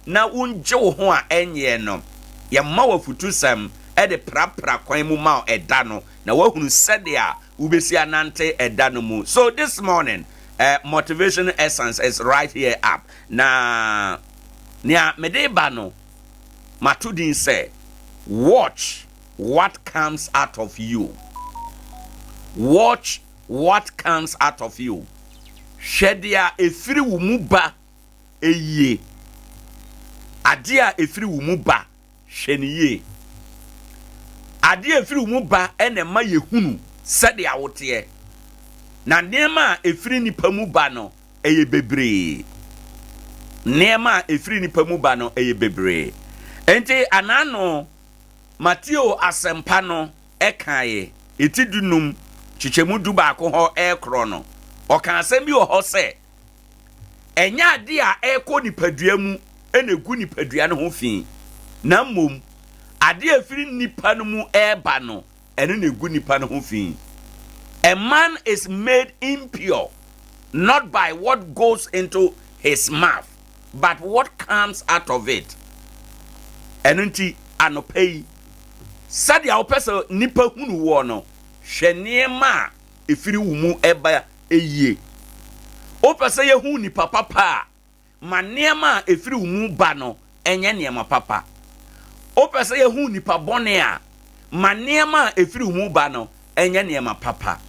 na unje wo ho a enye no ye ma wafutu sam e de prapra kwan mu ma eda no na wahunu sede a ubesi anante eda no mu. So this morning motivation essence is right here up. Na nia medeba no matudin say watch what comes out of you. Watch what comes out of you. Shedia efiri wo mu ba eye. Adea efiri wo mu ba hweniye. Adea efiri wo mu ba ene ma yehunu sede awote. Na nema efiri nipa mu ba no eye bebre. Nema efiri nipa mu ba no eye bebre. Ente anano Matthew asempa no ekaye etidunum chichemu du ba ko ho ekro no okan asem bi ho se enya ade a eko nipadua mu enegu nipadua no ho fi na mom ade afiri nipa no mu eba no ene negu nipa no ho fi. A man is made impure not by what goes into his mouth but what comes out of it. Enunti anopei sadia opese nipa hunu wo no hweniema efiri wo mu eba eye. Opese ye hu nipa papa ma niema efiri wo mu ba no enye niema papa. Opese ye hu nipa bone a ma niema efiri wo mu ba no enye niema papa.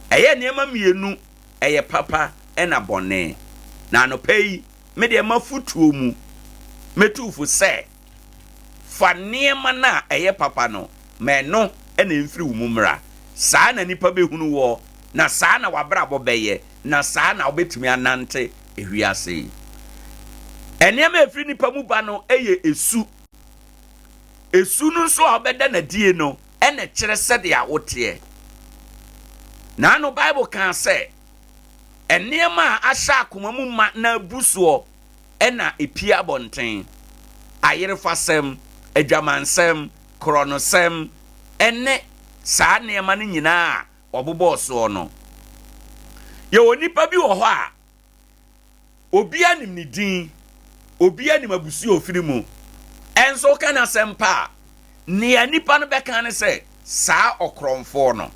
Eye niema mienu eye papa ena bone. Na anopei me de mafutuo mu metufu se fa niema na eye papa no me no ena mfiri wo mu mra. Saa na nipa behunu wo na saa na wabra bobeye na saa na obetumi anante ewiase. Eniema efiri nipa mu ba no eye esu. Esu no so obeda na die no ena kire sede a wote. Na no Bible kan say eniema ahya akoma mu ma na busuo ena epia bonten. Ayerefasem, adwamansem, kronosem ene saa niema no nyina obobo so no. Ye onipa bi wo ho a obi anim ni din, obi anim abusu ofiri mu. Enso kana sempa ne nipa no beka ne se saa okromfo no.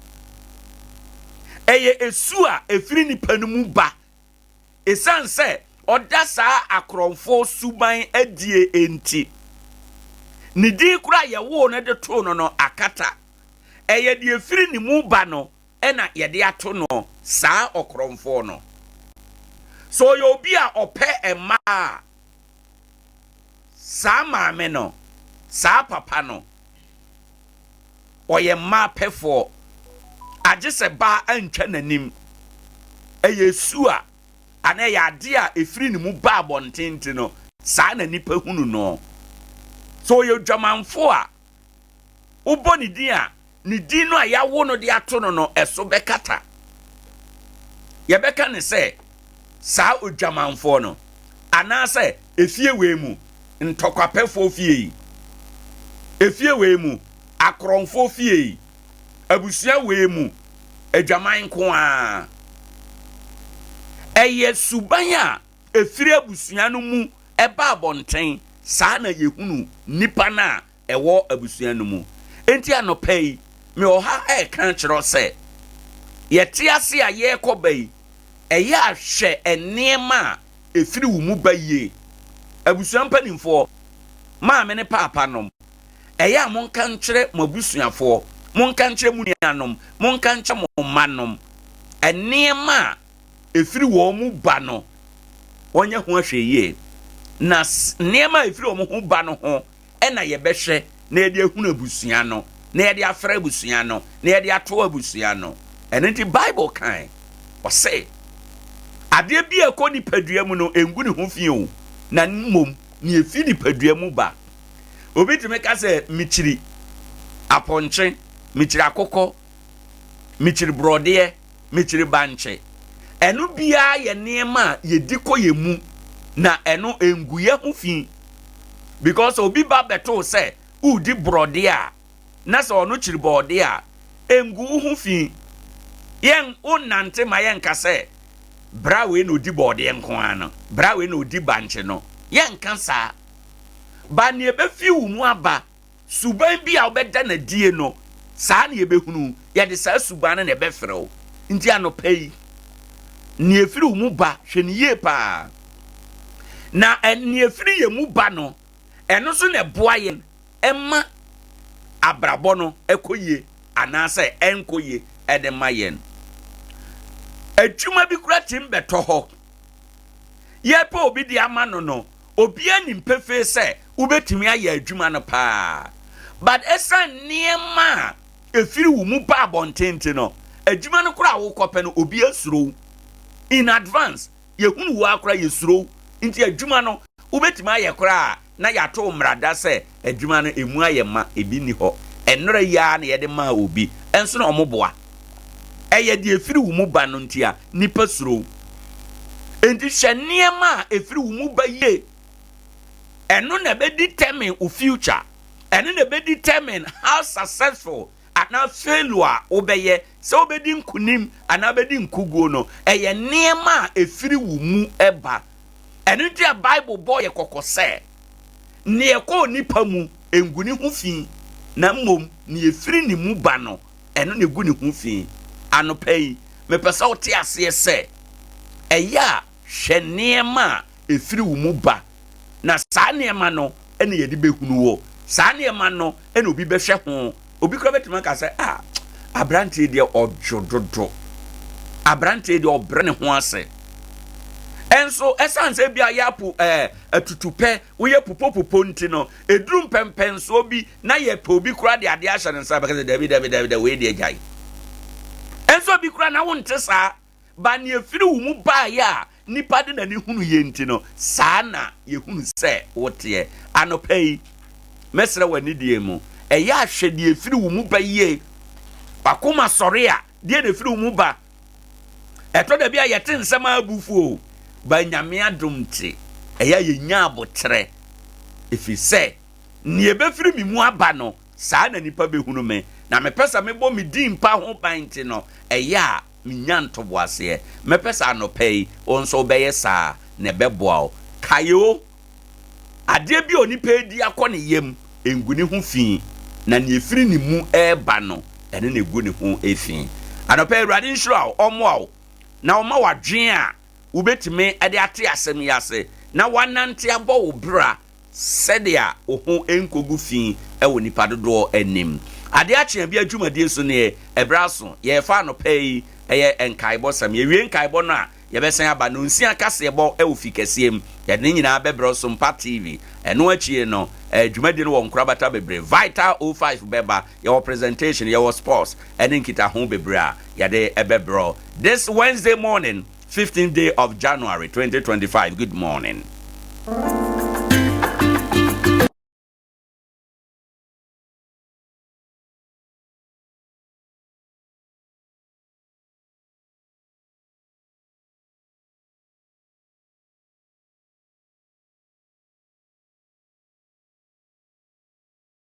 Eye esu a efiri nipa no mu ba. Esan se oda saa akromfo suban adie enti. Ni di kura ye wo no de to no no akata. Eye de efiri ni mu ba no ena ye de ato no saa okromfo no. So yo bi a ope ema saa maame no saa papa no oye ma pefo agye se ba antwa nanim eye su a ana ya ade a efiri ni mu ba abontente no saa na nipa hunu no. So yo dwamanfo a ubo ni din a ni din no a ya wo no de ato no no eso bekata. Ye beka ne se saa odwamanfo no ana se efie we mu ntokwapefo fie, efie we mu akronfo fie, abusua we mu adwaman ko a. Eye suban a efiri abusua no mu eba abonten saa na yehunu nipa na ewo abusua no mu. Enti anopai me oha kan kiro se yete ase a ye kobai eye ahwe enema efiri wo mu baye abusua mpanimfo maame ne papa nom eye a monka nkire mabusuafo monka nkire mu nuanom monka nkire mo manom enema efiri wo mu ba no onye ho ahweye na nema efiri wo mu ho ba no ho ena ye behwe na ye de ehunu abusua no na ye de afra abusua no na ye de ato abusua no. Enti Bible kan o say ade bi ekoni padua mu no engu ne ho fie o na mmom ne efi ni padua mu ba. Obi time ka se michiri aponche, michiri akoko, michiri brode, michiri banche. Enu bia ye niema ye diko ye mu na enu engu ye ho fi. Because obi ba beto say udi brode a na so onu chiri brode a engu ho fi. Yen unante ma yen ka se bra we no di bode enko ano, bra we no di banche no yen kansa ba ne be fi wo mu aba suban bi a obeda na die no saa ne be hunu ye de saa suban na be frɛw nti anopai ne efiri wo mu ba hwe ne ye pa na ne efiri ye mu ba no eno so ne boa ye emma abrabɔ no ekoye anase enkoye ede mayen adwuma bi kura tim beto ho ye pa obi di ama no obi anim pefe se ubetimi aye adwuma no pa but esa niema efiri wo mu ba abontente no adwuma no kura wo kope no obi asuro in advance ye hunu wo akura ye suro nti adwuma no ubetimi aye kura na yato mrada se adwuma no emu aye ma ebi ni ho enora ya na ye de ma obi enso na omoboa eye de efiri wo mu ba no ntia nipa suro enti hye niema efiri wo mu ba ye eno na be determine o future eno na be determine how successful ana failure obeye se obedi nkunim ana obedi nkuguo no eye niema efiri wo mu eba eno ntia bible boy kokose ne ekọ nipa mu enguni hu fi na mmom ne efiri ni mu ba no eno ne gu ne hu fi anopai me pesa o te ase se eya hye niema efiri wo mu ba na saa niema no ene yedi behunu wo saa niema no ene obi behwe ho obi kra betima ka se abrante de ojododo abrante de obre ne ho ase enso esanse bia yapo atutupe wo ye popopopo nti no edrum pempenso bi na ye pe obi kra de ade ahye ne nsa ba ka David we de agai enso bi kra na wo nte saa ba ne efiri wo mu ba ya nipa de na ne hunu ye nti no saa na ye hunu se wote anopai mesra wani die mu eya ahwede efiri wo mu ba ye pakoma sore a de na efiri wo mu ba eto da bia ye te nsema abufuo ba nyame adomte eya ye nya abotre efi se ne ebefiri mi mu aba no saa na nipa be hunu me na me pesa me bo me din pa ho banti no eya minya ntoboase me pesa no pay onso beye saa ne beboa kayo ade bi oni pedi akọ ne yem enguni hu fi na ne efiri ni mu eba no ene ne gu ne hu efi anopa Awurade nhyira omo na oma wadwen a ubetime ade ate asem yase na wanante abọ wo bra sedia ohu enkogu fi ewo nipa dodo anim Adea Akye Abia adwumadie so ne ebraso ye fa no pay eye enkaibo sam ye wie enkaibo no a ye besen aba no nsia kase ebo ewofi kasiem ye ne nyina bebro Sompa TV eno achie no adwumadie no wo nkorabata bebre Vital 05 beba your presentation your sports ene nkita ho bebre a ye de ebebro this Wednesday morning 15th day of January 2025. Good morning.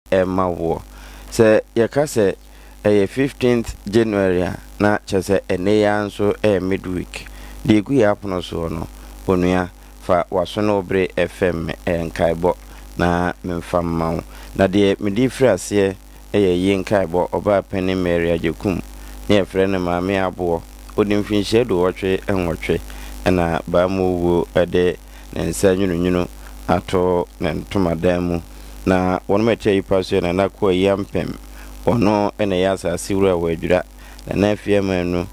Emma wo se yakase 15th January na chese ene ya nso midweek de gu ya pono so no onua fa wasono obre FM nkaibo na memfamma na de medi frase ye nkaibo oba pani Mary ajekum na efre ne maame abo odim finhye do wotwe enwotwe na ba mu wo ede na nsa nyununu ato na ntomadan mu na wonu metia yipaso na nakwa yampem ono ene ya asase wura wadwura na afia manu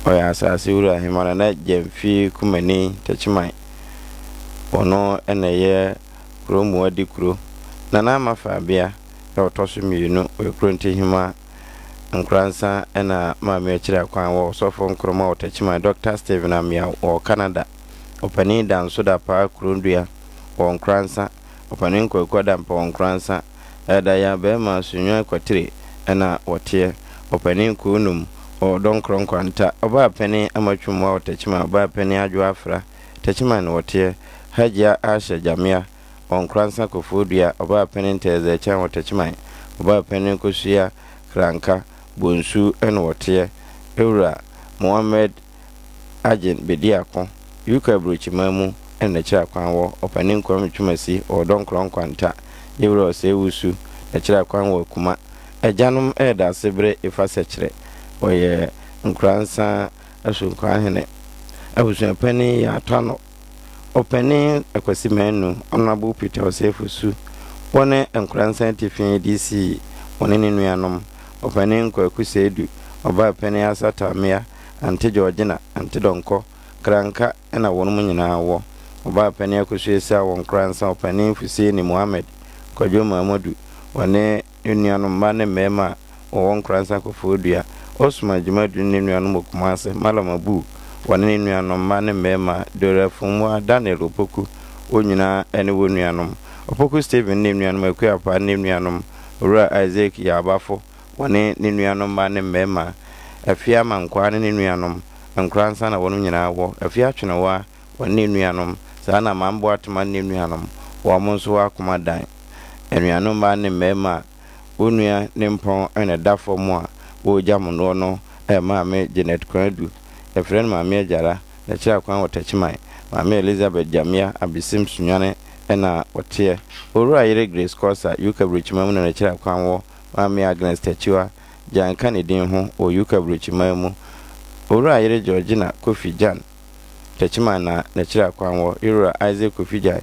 oya asase wura himana na jemfi kumani tachiman ono ene ye kromu adi kro na mafa bia ya otoso mienu okro ntihima Nkoranza ena maame akira kwan wo sofo nkroma otachiman Dr. Steven Amia o Canada opani dan soda pa krondua o Nkoranza opani kokoda mpa Nkoranza eda ya be ma sunwa kwatire ena wote opani kunum o don kronkwanta oba pani amatwumwa otachima oba pani adwo afra tachima no wote Adea Akye Abia o Nkoranza kofodua oba pani nteze chan otachima oba pani kosua kranka bonsu ena wote Ewura Mohammed Agent Bediako yuka brochimamu na kyerɛ kwan wɔ ɔpanin kwam twumasi ɔdɔn kronkwanta yewro se wusu na kyerɛ kwan wɔ kuma agyanom da asebre ifa sɛkyerɛ ɔyɛ Nkoranza Owoahene abusuapani ya atano ɔpanin akwasi manu honorable Peter Osefusu wɔne Nkoranza tifin DC wɔne ne nuanom ɔpanin Kwaku Sedu ɔba panin Asatamia ante Georgina ante Donko Kranka na wɔn mu nyinaa wɔ ɔba panin akosuesa wɔ Nkoranza ɔpanin Fuseni Mohammed Kwadwo Mahamadu wɔne nuanom ma ne mema wɔn Nkoranza Kofoodua Osman Jumadu ne nuanom Kumase Malamabu wɔne nuanom ma ne mema Dorafumwa Daniel Opoku onyina ene wo nuanom Opoku Stephen ne nuanom Akuapa ne nuanom Ora Isaac Yabafo wɔne ne nuanom ma ne mema afia mankwa ne nuanom Nkoranza na wɔn nyinaa wɔ afia twenewa wɔne nuanom saa na mambo atoma ne nuanom wɔn nso akoma dan nuanom ma ne mema onua ne mpɔn ene dafo mu a wo jamuno no maame Janet Kwadu efren maame Ajara na kyerɛ kwan wɔtachiman maame Elizabeth Jamia abisim sunwane na wɔte owura yere Grace Kosa Yuka Brichima mu na kyerɛ kwan wɔ maame Agnes Tachiwa Janka ne din ho o Yuka Brichima mu owura yere Georgina Kofi Jan Tachiman na kyerɛ kwan wɔ owura Isaac Kofi Jan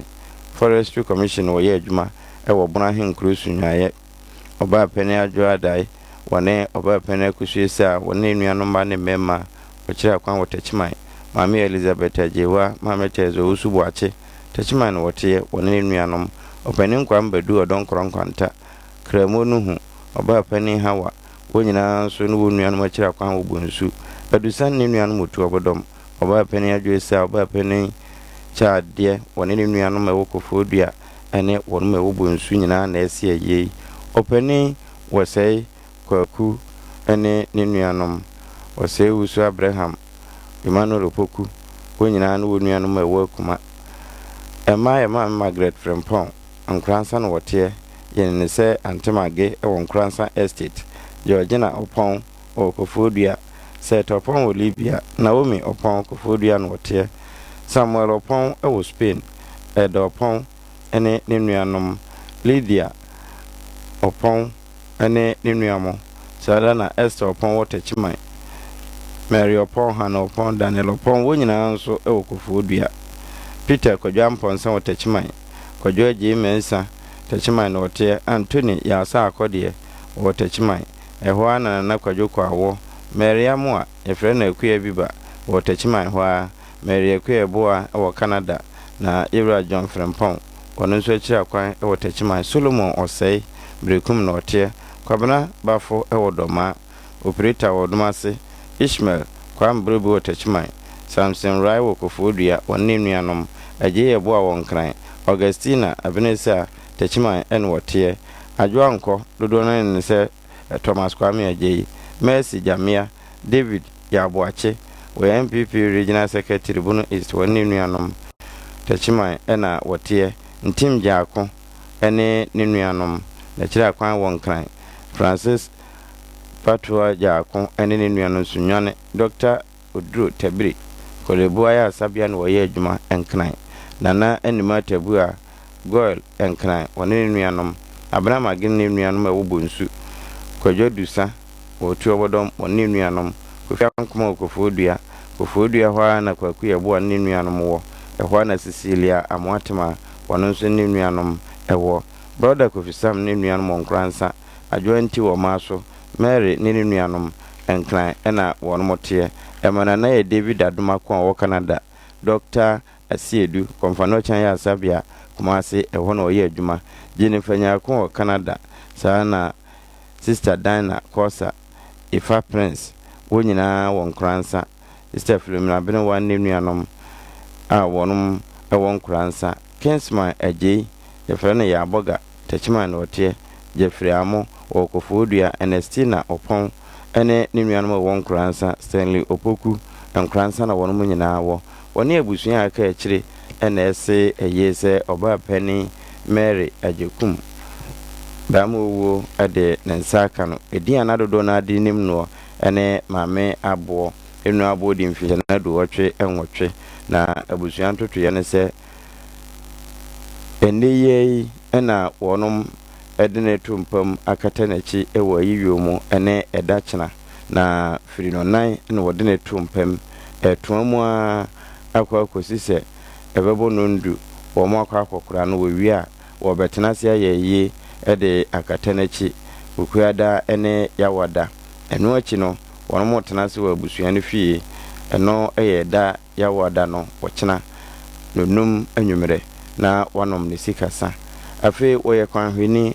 Forestry Commission wɔ yɛ adwuma wɔ Bonahin Cruise nyaye oba pene adwo adai wɔne oba pene kusuesa wɔne nuanom ba ne mema wɔkyerɛ kwan wɔtachiman maame Elizabeth Ajewa maame Chezo Usubuache tachiman wɔte wɔne nuanom ɔpanin kwan badu ɔdɔn kronkwanta kramo no hu oba pene hawa wonyina so no nuanom kyerɛ kwan wo bonsu adusan ne nuanom otu obodom oba pene adwoesa oba pene chaade wɔne nuanom ɛwɔ Kofoodua ene wɔnom ɛwɔ bonsu nyina na ɛsi ayei ɔpanin wɔsɛe Kwaku ene ne nuanom wɔsɛe Wusu Abraham Emmanuel Opoku wonyina no nuanom ɛwɔ kuma ɛma Margaret Frempong Nkoranza no wɔte yɛne ne sɛ Antemage ɛwɔ Nkoranza Estate Georgina Opon wɔ Kofoodua sɛ Topon wɔ Libya Naomi Opon Kofoodua no wɔte Samuel Opon ɛwɔ Spain Ɛda Opon ene ne nuanom Lydia Opon ene ne nuamo sada na Esther Opon wɔtachiman Mary Opon Hana Opon Daniel Opon wonyina nso ɛwɔ Kofoodua Peter Kwadwo Amponsa wɔtachiman Kwadwo Agye Mensa tachiman na wɔte Anthony Yasa Akɔdeɛ wɔtachiman ɛhɔ ana na Kwadwo Kwawo Mary Amoa efrɛ na Akye Abia wɔtachiman hɔ a Mary Akye Boa ɛwɔ Canada na Ewra John Frempong wɔno nso akyira kwan ɛwɔ tachiman Solomon Osei Brekum na wɔte Kwabena Bafo ɛwɔ Doma Operator wɔ Domase Ishmael Kwam Brebu wɔ tachiman Samson Rai wɔ Kofoodua wɔne nuanom Agye Yeboa wɔ Nkran Augustina Abenesa tachiman ɛne wɔte Adwoankɔ dodo no ne sɛ Thomas Kwame Agye Mercy Jamia David Yaboache wɔ MPP Regional Secretary Bono East wɔne nuanom tachiman ɛna wɔte Ntim Jaako ɛne ne nuanom na kyerɛ kwan wɔ Nkran Francis Patua Jaako ene ne nuanom sunwane Dr. Odro Tabiri Kolebua ya Sabia no wɔyɛ adwuma Nkran nana enima Tabua Goil Nkran wɔne ne nuanom Abraham Agin ne nuanom ɛwɔ bonsu Kwadwo Dusa wɔtu obodom wɔne nuanom Kofi Ankoma Kofoodua hɔ na Kwaku Yeboa ne nuanom wɔ ɛhɔ na Cecilia Amoatema wɔno nso ne nuanom ɛwɔ Brother Kofi Sam ne nuanom Nkoranza adwanti wɔ maaso Mary ne nuanom Nkran ɛna wɔn mote ɛmana na yɛ David Adomako wɔ Canada Dr. Asiedu Komfano Chan ya Sabia Kumase ɛhɔ na ɔyɛ adwuma Jennifer Nyako wɔ Canada saa na Sister Dina Kosa Ifa Prince wonyina wɔ Nkoranza Sister Philomena Benwa ne nuanom a wɔnom ɛwɔ Nkoranza Kinsman Agye yɛfrɛ no Yaboga tachiman na wɔte Jeffrey Amo wɔ Kofoodua Ernestina Opon ene ne nuanom wɔ Nkoranza Stanley Opoku Nkoranza na wɔnom nyinaa wɔ wɔne abusua aka akyire ɛna ɛse ɛyɛ sɛ ɔbaa pani Mary Ajekum Damowo ade ne nsa aka no edin anadodo na ade nim no ene maame Aboɔ enu Aboɔ di mfihye na do wɔtwe enwɔtwe na abusua ntoto yɛ ne sɛ ene ye ena wonom edene tumpam akata nachi ewa yiwo mu ene edachena na firi no nan na wodene tumpam etuamu a akwa kosise ebebo nondu wo mo akwa akokora no wi a wo betena se ye ede akata nachi ukuada ene yawada eno achi no wono mo tena se wa busua ne fie eno da yawada no wochena nonum anwumere na wanom ne sikasa afi woye kwanhwini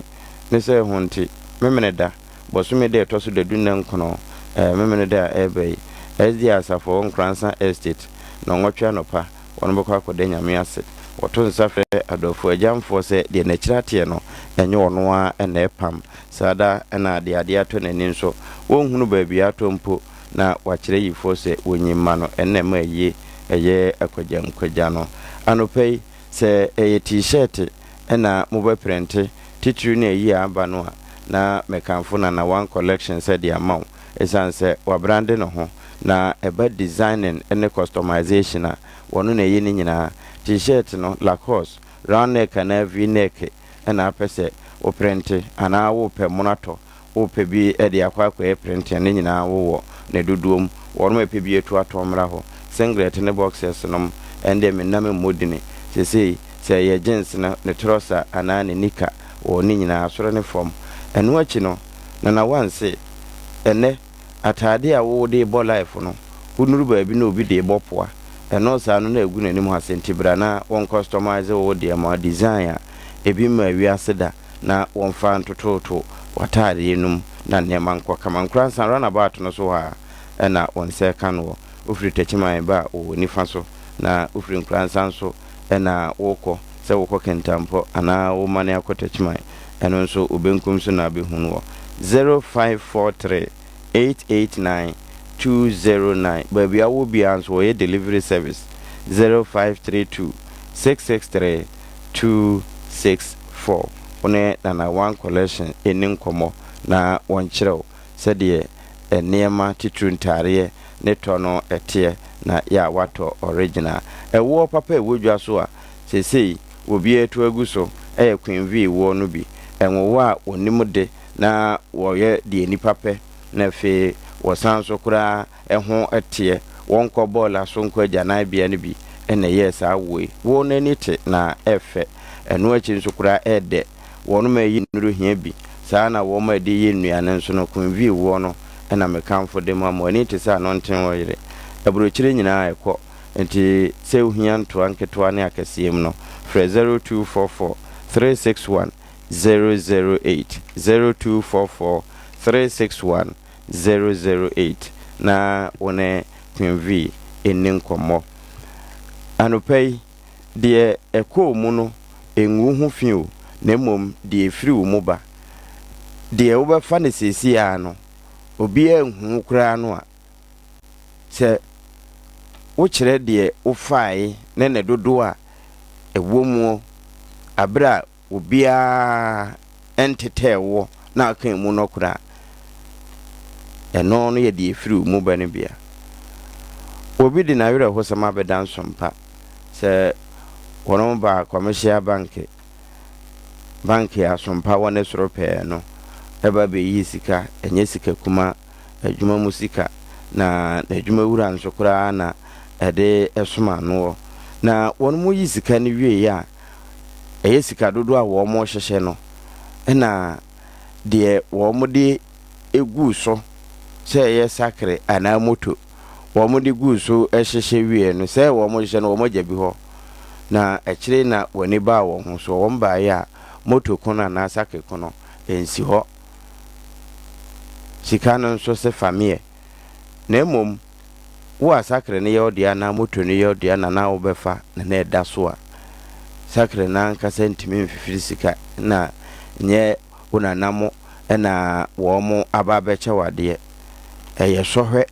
ne se honti memene da bosume de to so da dunna nkono memene da ebe ezdi asafo Nkoranza estate no nwotwa no pa wono bokọ akode nyame ase woto nsafe adofo agyamfo se de na kirate no enye wono a na epam sada na de ade ato nani nso wonhunu baabi ato mpo na wakire yifo se wonyima no enne ma ye eye akwaja no anopei se eye t-shirt na mobile print titiri na yi aba no na mekanfo na one collection said the amount esan se wa brand no ho na eba designing and customization na wono na yi ni nyina t-shirt no Lacoste round neck na v-neck na apese o print ana wo pe monato wo pe bi e de akwa print ne nyina wo na duduom wono pe bi etu atomra ho singlet ne boxers no ende me na me modini se ye jeans na ne trouser ana ne nika o ni nyina asoro ne form eno achi no na wanse ene atade a wo de bo life no hunuru ba bi na obi de bopoa eno sa no na egu nanim ha sentibra na won customize wo de ma design a ebi ma wi aseda na won fa ntototo watare enum na ne manko kama Nkoranza runabout no so ha na won se kan wo ofri techiman ba o nifa so na ofri Nkoranza so na woko se woko kentampo ana wo mane akotechiman eno nso obenkum so na behunu wo 0543 889 209 baby awo bians wo ye delivery service 0532 663 264 one na one collection enin komo na wonkyerɛw sɛdeɛ enema titru ntare ne tono etie na ya wato original ewo papa ewodwa so a sesei obi etu aguso Queen V wo no bi enwo a onimde na woye de nipa pe na fe wosanso kura eho etie wonko bola so nko agya na bia ne bi ene yes awe wo nanite na efe eno achi nso kura ede wono ma yi nuru hia bi saa na wo ma de yi nnuane nso no Queen V wo no ena mekanfo de ma mo ani te saa no nten wo yire abrochire nyina ekọ enti se uhia nto anketo ane akasiem no fra 0244 361 008 0244 361 008 na one Queen V enin komo anopei de ekọ mu no enwu hu fiu na mom de efiri wo mu ba de wo ba fa ne sesi a no obi enhu kura no a se wo kire de wo fai ne dodo a ewo mu abra obia entete wo na kan mu no kura eno no ye de efiri mu ba ne bia obi di na were ho sama bedan Sompa se wono ba commercial bank ya Sompa wone soro pe no eba be yi sika enye sika kuma adwuma musika na adwuma wura nso kura na ede esoma no na wono mu yi sika ni wie ya eye sika dodo a wo mo hyehye no na de wo mo de egu so se eye sakre ana moto wo mo de gu so hyehye wie no se wo mo hyehye no wo mo gya bi ho na ekire na woni ba wo ho so wo mba ya moto kono na sakre kono ensi ho sika no nso se famie na emom wo asakre ne yodia na moto ne yodia na wo befa na eda so a sakre na nkasa ntimi mfifiri sika na nye una namo na wo mo ababeche wade eye sohwe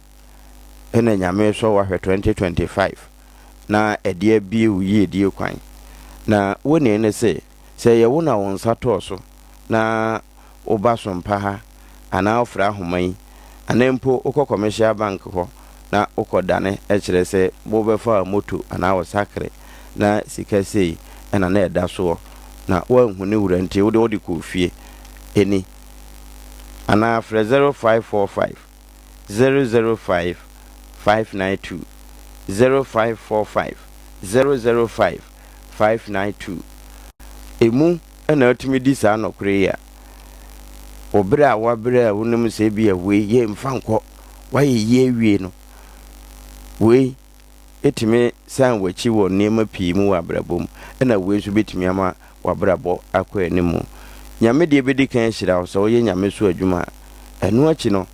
ena nyame so wahwe 2025 na ede bi uyi die kwan na woni ne se ye wona won sato so na oba Sompa ha ana ofra homan anempo ukọ commercial bank ho na ukọ dane ekire se bo befa moto ana wo sakre na sika sei ena na eda so na wanhu ne wura nti wode kɔ fie eni ana frɛ 0545 005 592 0545 005 592 emu na atumi di saa nokore ya obere a wabere a wonum sɛ bi a we ye mfankɔ waye ye wie no we etimi san wachi wɔ nneɛma pii mu wɔ abrabom na we nso betimi ama wabrabɔ akɔ animu nyame de bedi kan hyira wo sɛ woyɛ nyame so adwuma ɛno akyi no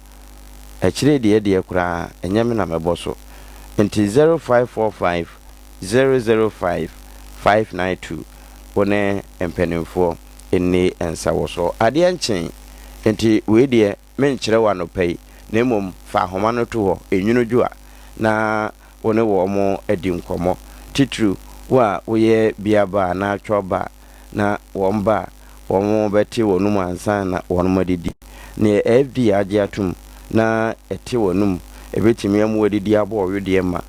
ɛkyerɛ de koraa ɛnyame na mɛbɔ so nti 0545 005 592 wone empanimfoɔ enni ensa wo so adeɛ nkyɛn nti we de menkyerɛ wa no pɛi na mmom fa homa no to hɔ enwunu dwo a na wone wo mo adi nkɔmɔ titru wa woyɛ biaba na atwoba na wɔmba wɔn bɛte wɔnum ansa na wɔn madidi ne FD agye atum na ɛte wɔnum ebetimi amu adidi abo ɔwedeɛ ma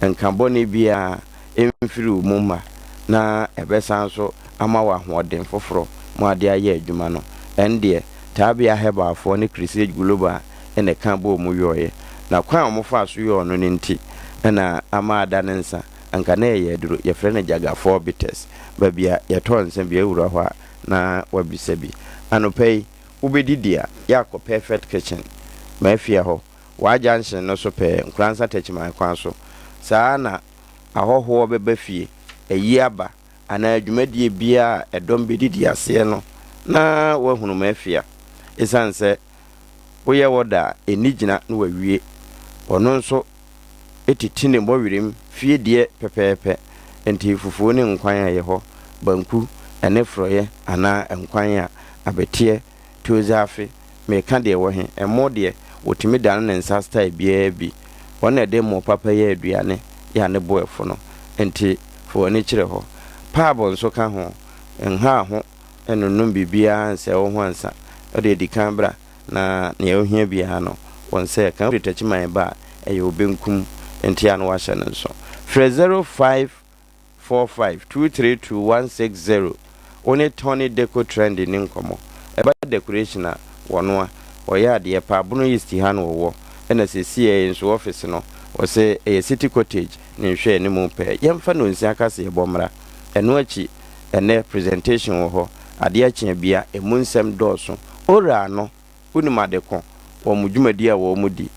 nkabɔ ne bia emfiri mu ma na ɛbɛsan so ama wa hoɔden foforo mo ade ayɛ adwuma no ɛndeɛ tabia hebaafo ne Christian Global ene kan bo mu yoye na kwan mo fa so yo no nti na ama ada ne nsa anka na ye duro ye frɛ ne jaga 4 bites ba bia ye ton nsa bia wura hɔ na wabisa bi anopɛi ubedidia yako perfect kitchen mafia hɔ wa junction no so pɛ Nkoranza techman kwan so saa na ahoho bɛba fie eyi aba ana adwumadie bia ɛdɔm bedidi ase no na wahunu mafia esanse woyɛ woda enigina no wawie ɔno nso etitine mbɔwirim fie die pɛpɛɛpɛ enti fufuo ne nkwan ayɛ hɔ banku ene froye ana nkwan a abetie tozafe meka de wo he emo de wotimi dan ne nsa style bia bi wona de mo papa ya aduane ya ne boefo no enti fo ne kyerɛ hɔ paabo nso ka ho nha ho enunum bibia nse wo ho ansa ode di kambra na ne ohia bia no won se kan retachi man ba ɛyɛ obenkum enti ano wa hyɛ ne nso 0545232160 one Tony Deco trend ni nkomo eba decoration a wono a oyɛ ade pa abono east ha no wo na se sie nso office no wo se city cottage ne hwɛ ne mu pɛ yɛmfa no nsi aka se bomra ɛno achi ene presentation wo ho Adea Akye Abia emu nsɛm dɔɔso ora no unimade ko wo mudwumadi a wo mudi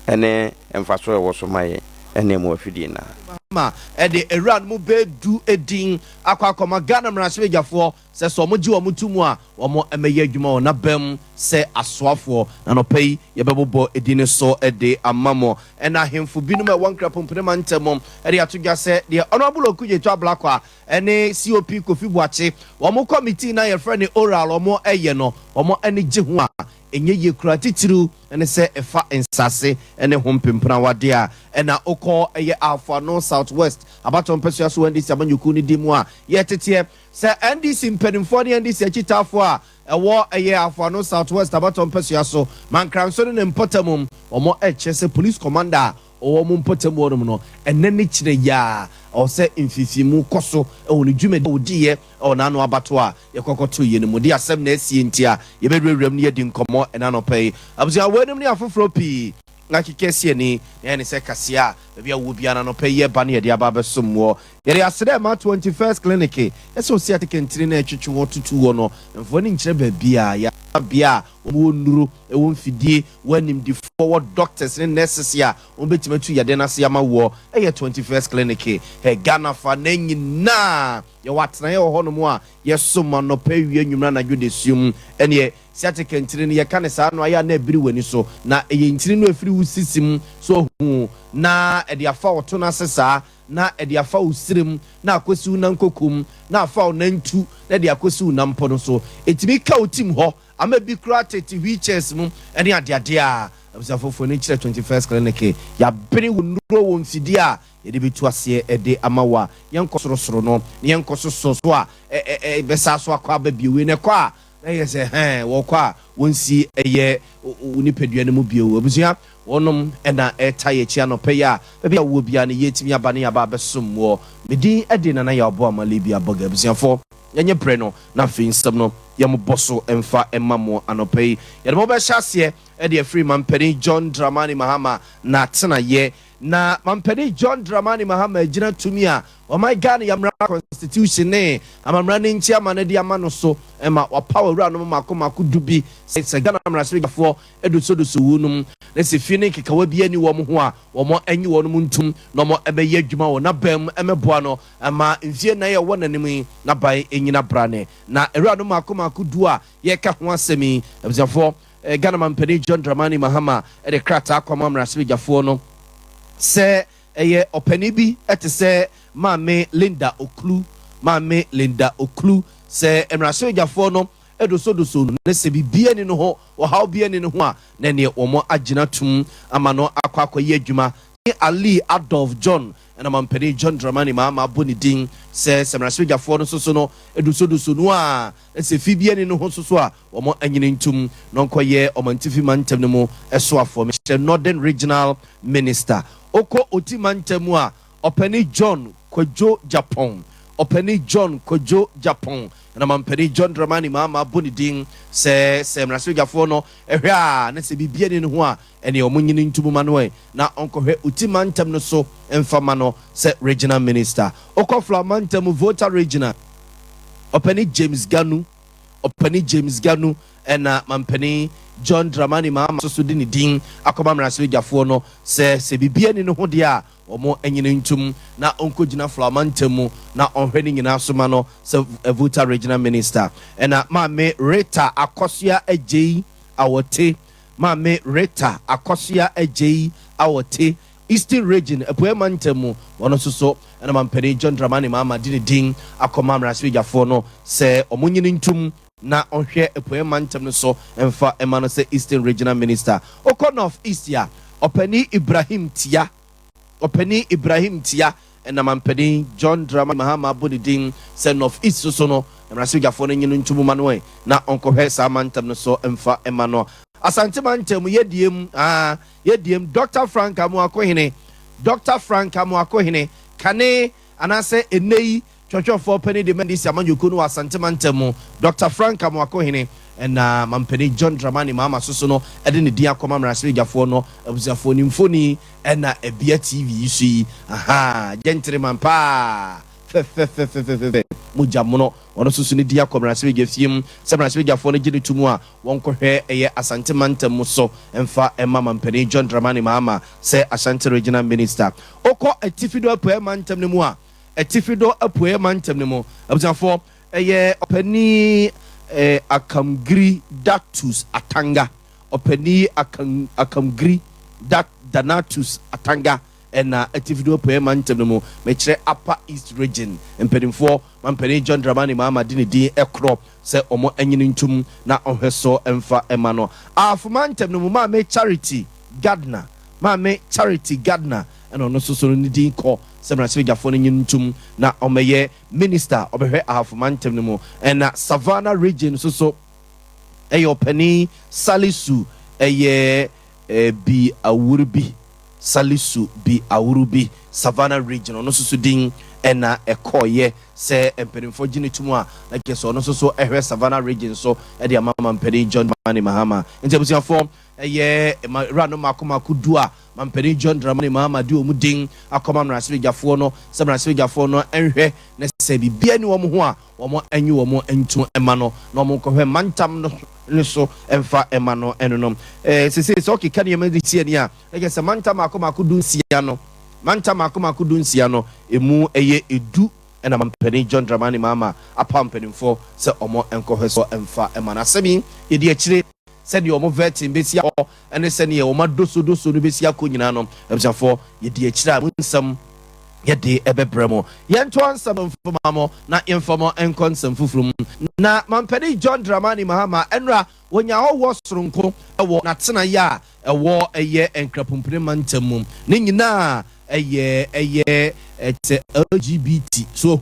ene emfaso wo so maye ene mu afidi na ma ede eran mu bedu edin akwa Ghana mrasebejafo se so mo ji wo mutumu a wo mo emeye adwuma na bam se asoafo na no pay ye bebobo edin so ede amamo ena hemfo binum e won krapom pnema ntemom ede atodwa se de honorable okuje to ablakwa ene COP Kofi Buache wo mo committee na ye frɛ oral wo mo eye no wo mo ene gye ho a enye ye kura titiru ene se efa ensase ene hompempra wade a ena okɔ eye alfa no southwest abaton pesua so ndc amanyuku ni dimu a ye tete se ndc mpanimfo ne ndc achitafo a ɛwɔ eye alfa no southwest abaton pesua so mankranso ne mpotamum omo eche se police commander owo mo mpotamu no no ene ne kyire ya o se mfifimu koso ɛwɔ ne dwuma odiye na no abato a yekokoto ye ne mu de asɛm na asie ntia ye bedwewrem ne yedi nkomo ɛna no pɛi abusua wenum ne afoforo pi na kikesie ni ne se kasia bia wo bia na no pɛi ye ba ne yedi aba besomwo ye asede ma 21st clinic eso si atekentiri na etwetwe wo tutu wo no mfo ne nkyere ba bia ya bia wo nuru ewo mfidie wanim di forward doctors ne nurses ya wo betimatu yade na se ama wo 21st clinic he Ghana fa na nyina ye watena ye ho no mu a ye soma no pɛwie nwumra na dwodesium ene si atekentiri ne ye ka ne saa no aya na abiri wani so na eye ntiri no afiri wo sisim so hu na ede afa oto na sesa na ede afa usirem na akosi na nkokum na afa na ntu na ede akosi na mpo no so etimi ka otim ho ama bi kura tete wheelchairs mu ene ade a abusafofo ne kyerɛ 21st clinic ya bere wo nuro wo mfidi a yede betu ase ede amawa yenkosorosoro no yenkososo so a besa so akwa ba biwe ne kwa na se wo kwa wonsi eye unipadua ne mu biwe abusua wonom ena etaye chia no peya bia wo bia ne yetimi aba ne aba besom wo medi ede na ya obo amale bia boga abusuafo yenye breno na fe nsem no yem boso emfa emamo anopai ye mo be hyase e de free mampani John Dramani Mahama na tena ye na mampani John Dramani Mahama gina tumi a o my God yamra constitution ne amamra ne ntia ma de ama no so ema wa power wura no makoma dubi se Ghana amrasegafo edusoduso wunum na se fie ne kekawa bia ni wo mo ho a wo mo anyi wo no ntum no mo ebeye adwuma wo na bam emeboa no ama mfie na ye wo nanim na bai enyina brane na wura no makoma du a ye ka ho asemi ebzafo Ghana mampani John Dramani Mahama de krata akoma amrasegafo no se eye opani bi etese Mame Linda Oklu se emrasegafo no edosodoso ne se bibia ni no ho wo haw bia ni no ho a na ne omo agina tum ama no akwakoye adwuma Ali Adolf John and mampani John Dramani Mahama boni din se semrasegafo no soso no edosodoso no a se fibia ni no ho soso a omo anyine ntum no nkoye omantifi mantem no mo esoafo me Northern Regional Minister oko otimantem a Openi John Kojo Japan na mampani John Dramani Mahama boni din se mrasegafo no ehwa na se bibia ni ho a ene omunyini ntumu manoe na onkohwe utimantem no so emfama no se regional minister okofla mantem voter regional Openi James Ganu ena mampani John Dramani Mahama so di ni din akoma mrasegafo no se bibia ni ho de a omo enyine ntum na onkogina flamantem na onhweni nyina soma no se voter regional minister ena Mame Rita Akosua Ejei awote Eastern region epoemantem wono soso ena mampani John Dramani Mahama di din akoma mrasegafo no se omonyine ntum na onhwe epoemantem no so emfa emano se Eastern regional minister oko North East ya Openi Ibrahim Tia and mampani John Dramani Mahama bodidin se North East so no emrasegafo no nyinu ntumu manoe na onkohwe sa mantem no so emfa emano asante mantem yediem Dr. Frank Amoakohene kane anase enei chwachofo peni de mendisi amanyuku no asante mantem Dr. Frank Amoakohene and mampani John Dramani Mahama soso no ede ne dia akoma mrasegafo no abusafo ni mfoni and Abia TV isi gentleman pa mujamono ono soso ne dia akoma mrasegafiem se mrasegafo no gide tumu a wonkohwe eye asante mantem so emfa emma mampani John Dramani Mahama se Ashanti regional minister oko atifido apoe mantem ne mu a atifido apoe mantem ne mu abusafo eye opani Akamgri Datus Atanga Openi Akamgri Danatus Atanga and atifido pe mantem no mechre Upper East region empedinfo mampani John Dramani Mahama di ekro se omo anyini ntum na ohweso emfa emano afumantem no Mame Charity Gardner and ono so ni din ko semrasegafo no nyintum na omeye minister obehwe afumantem no and Savannah region so Openi Salisu bi awurubi Savannah region ono so din ena ekoye se empedinfo gine tumu a like so ono so ehwe Savannah region so e de amama mpedi John Dramani Mahama ntebusiafo rano makoma kudua mampani John Dramani Mahama di omudin akoma mrasegafo no se mrasegafo no enhwe na se bibia ni wo ho a wo anyi wo entu emano no mo kohwe mantam no so emfa emano enonom sese so kika ne yemedi tie ni a like se mantam akoma kudu nsia no emu eye edu ena mampani John Dramani Mahama apampanimfo se omo enkohwe so emfa emana asemi yedi akire said your movement in Bessia and send your madoso no Bessia Kunano, Absafo, Yedi Chira Winsome, Yedi Ebebremo, Yantuan some for Mamo, not informal and consum fuflum. Na Mampedi John Dramani Mahama, Enra, when ya all was Runko, a war not Sana ya, a war a year and crapumprimantum, Nina. it's LGBT so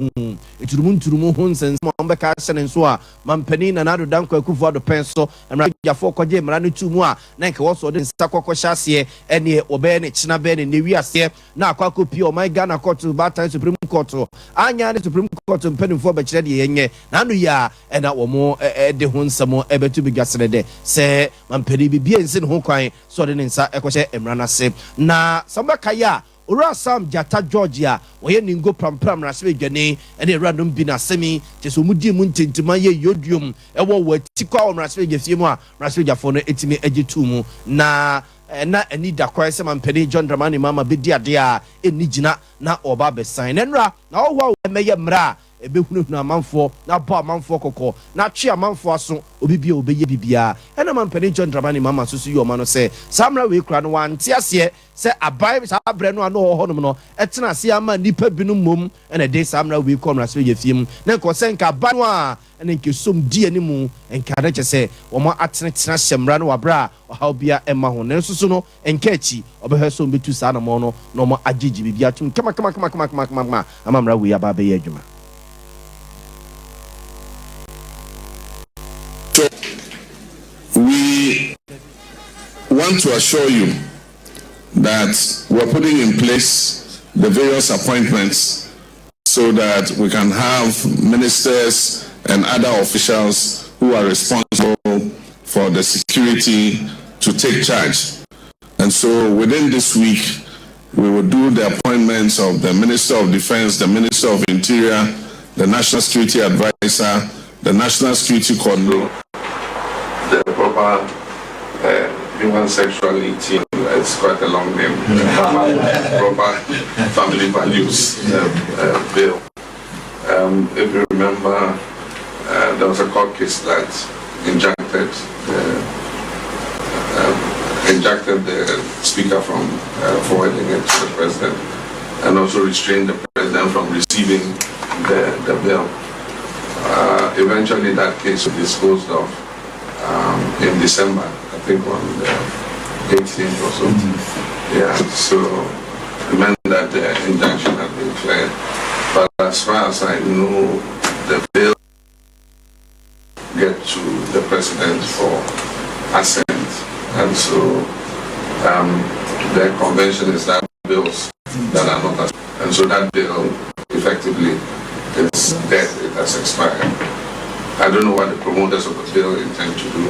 turumu hunsen mbeka sene so a mampani na nado danko akufo do penso emra jafo koje mra no tumu a na nke wo so de nsakokko hyase ene obe ne china be ne wiase na akwakopi o my Ghana court Batan Supreme Court anya ne Supreme Court mpanimfo be kire de yenye na no ya ena wo mo de hunsamo ebetu bigasere de se mampani bibie nsin ho kwan so de nsa ekwohye emra na se na sambaka ya Ora Sam Jata Georgia, where Ningo Pram Raswe Gane, and a random bina semi, just Mudi Muntintima Yodium, a war where Tika on Raswe Gefima, Raswe Jafone, etime editumu, na any da Christ and Penny John Dramani Mama Bidia dea, in Nijina, na Obabe sign, and ra, now wow, Maya Mra. Ebe hunu na manfo na ba manfo kokko na twa manfo aso obi obeye bibia ena man pani John Dramani mama susu yo mano se samra we kura no wante ase se abai sa abre no ano ho no etena ase ama nipa binu mom ena de samra we komra so ye fiem na ko se nka ba no a ena nke som di animu enka da che wo mo atene tena hyemra no wabra o ha bia ema ho ne susu no enka achi obehwe so betu sa na mo no no mo agigi bibia tum kama amamra we aba be ye adwuma. We want to assure you that we're putting in place the various appointments so that we can have ministers and other officials who are responsible for the security to take charge. And so within this week, we will do the appointments of the Minister of Defense, the Minister of Interior, the National Security Advisor, the National Security Coordinator, the proper human sexuality, it's quite a long name, proper family values bill. If you remember, there was a court case that injected the speaker from forwarding it to the president, and also restrained the president from receiving the bill. Eventually that case was disposed of in December, I think on the 18th or so. Yeah, so it meant that the injunction had been cleared. But as far as I know, the bill get to the president for assent. And so the convention is that bills that are not assent. And so that bill effectively is dead, it has expired. I don't know what the promoters of the bill intend to do,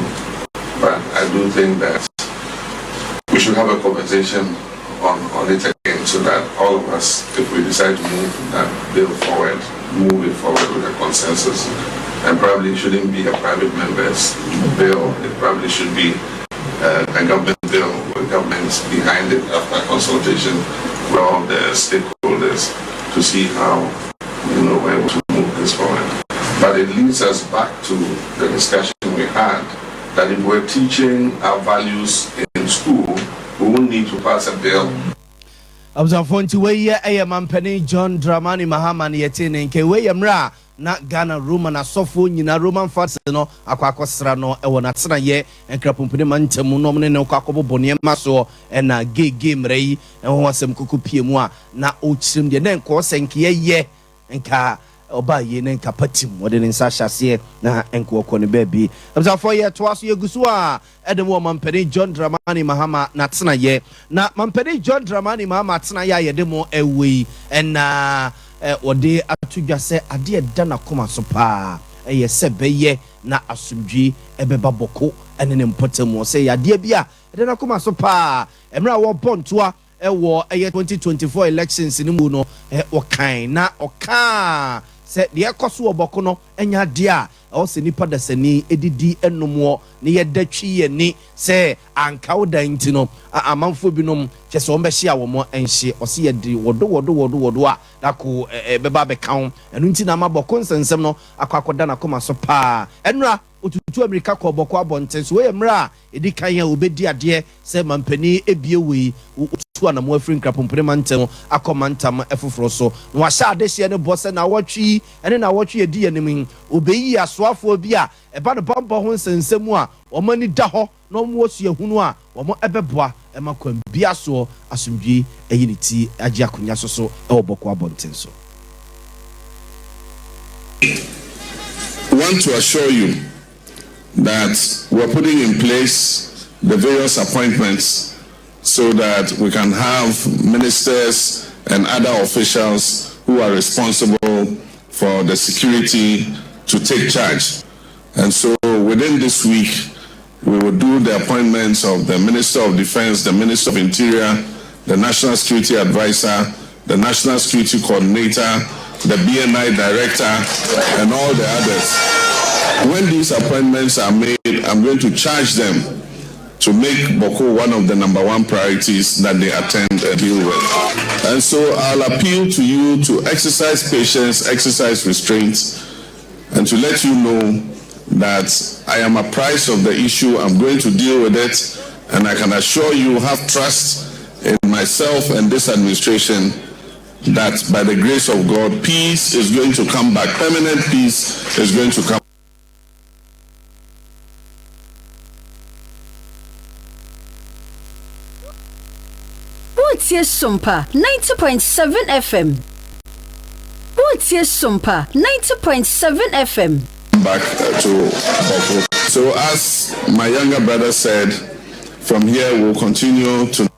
but I do think that we should have a conversation on it again so that all of us, if we decide to move that bill forward, move it forward with a consensus. And probably it shouldn't be a private member's bill, it probably should be a government bill with governments behind it after consultation with all the stakeholders to see how, we're able to move this forward. But it leads us back to the discussion we had that if we're teaching our values in school, we won't need to pass a bill. Abzanfonti weye mampani John Dramani Mahama yetine nke weye mra na Ghana Roman asofo nyina Roman fats no akwakosra no ewo na tena ye enkrapompene mantemu no mne ne kwakobobone maso na gege mrei ho asem kokopie mu a na ochirim de ne nko senke ye nka oba ye ne nka patim wode ne nsa hyase na enko okone baby abzafo ye to aso yegusu a edem wo mampani John Dramani Mahama na tena ye na mampani John Dramani Mahama tena ye yedemo ewi na ode atudwa se ade dana koma so pa eye se beye na asumdwi ebeba boko ene ne mpotemu se ade bia dana koma so pa emra wo pontoa ewo eye 2024 elections ni mu no okan na oka se de ekoso oboko no enya de a o se nipa da sani edidi enomo ne yedatwi ye ni se anka woda ntino amanfo binom chese ombe hia wo mo enhye o se yedi wodo a dako beba be kan enu nti na maboko nsensem no akwakoda na koma so pa enra otutu America ko boko abonten so we mra edi kan ya obedi ade se mampani ebie we otutu anamo afri nkrapompre mantem akomantam efoforo so no wa sha ade hye ne bose na wotwi ene na wotwi edi yanim obeyi asoafo bi a eba no bamba ho nsensem a omani da ho no mo osu ehunu a omo ebeboa ema kwan bia so asomdwi eyiniti Agye akonya so e Boko Abonten so. I want to assure you that we're putting in place the various appointments so that we can have ministers and other officials who are responsible for the security to take charge. And so within this week, we will do the appointments of the Minister of Defense, the Minister of Interior, the National Security Advisor, the National Security Coordinator, the BNI Director, and all the others. When these appointments are made, I'm going to charge them to make Boko one of the number one priorities that they attend and deal with. And so I'll appeal to you to exercise patience, exercise restraint, and to let you know that I am apprised of the issue. I'm going to deal with it, and I can assure you, have trust in myself and this administration that by the grace of God, peace is going to come back. Permanent peace is going to come. What's your Sompa 90.7 FM? What's your Sompa 90.7 FM? Back to Boko. So as my younger brother said, from here we'll continue to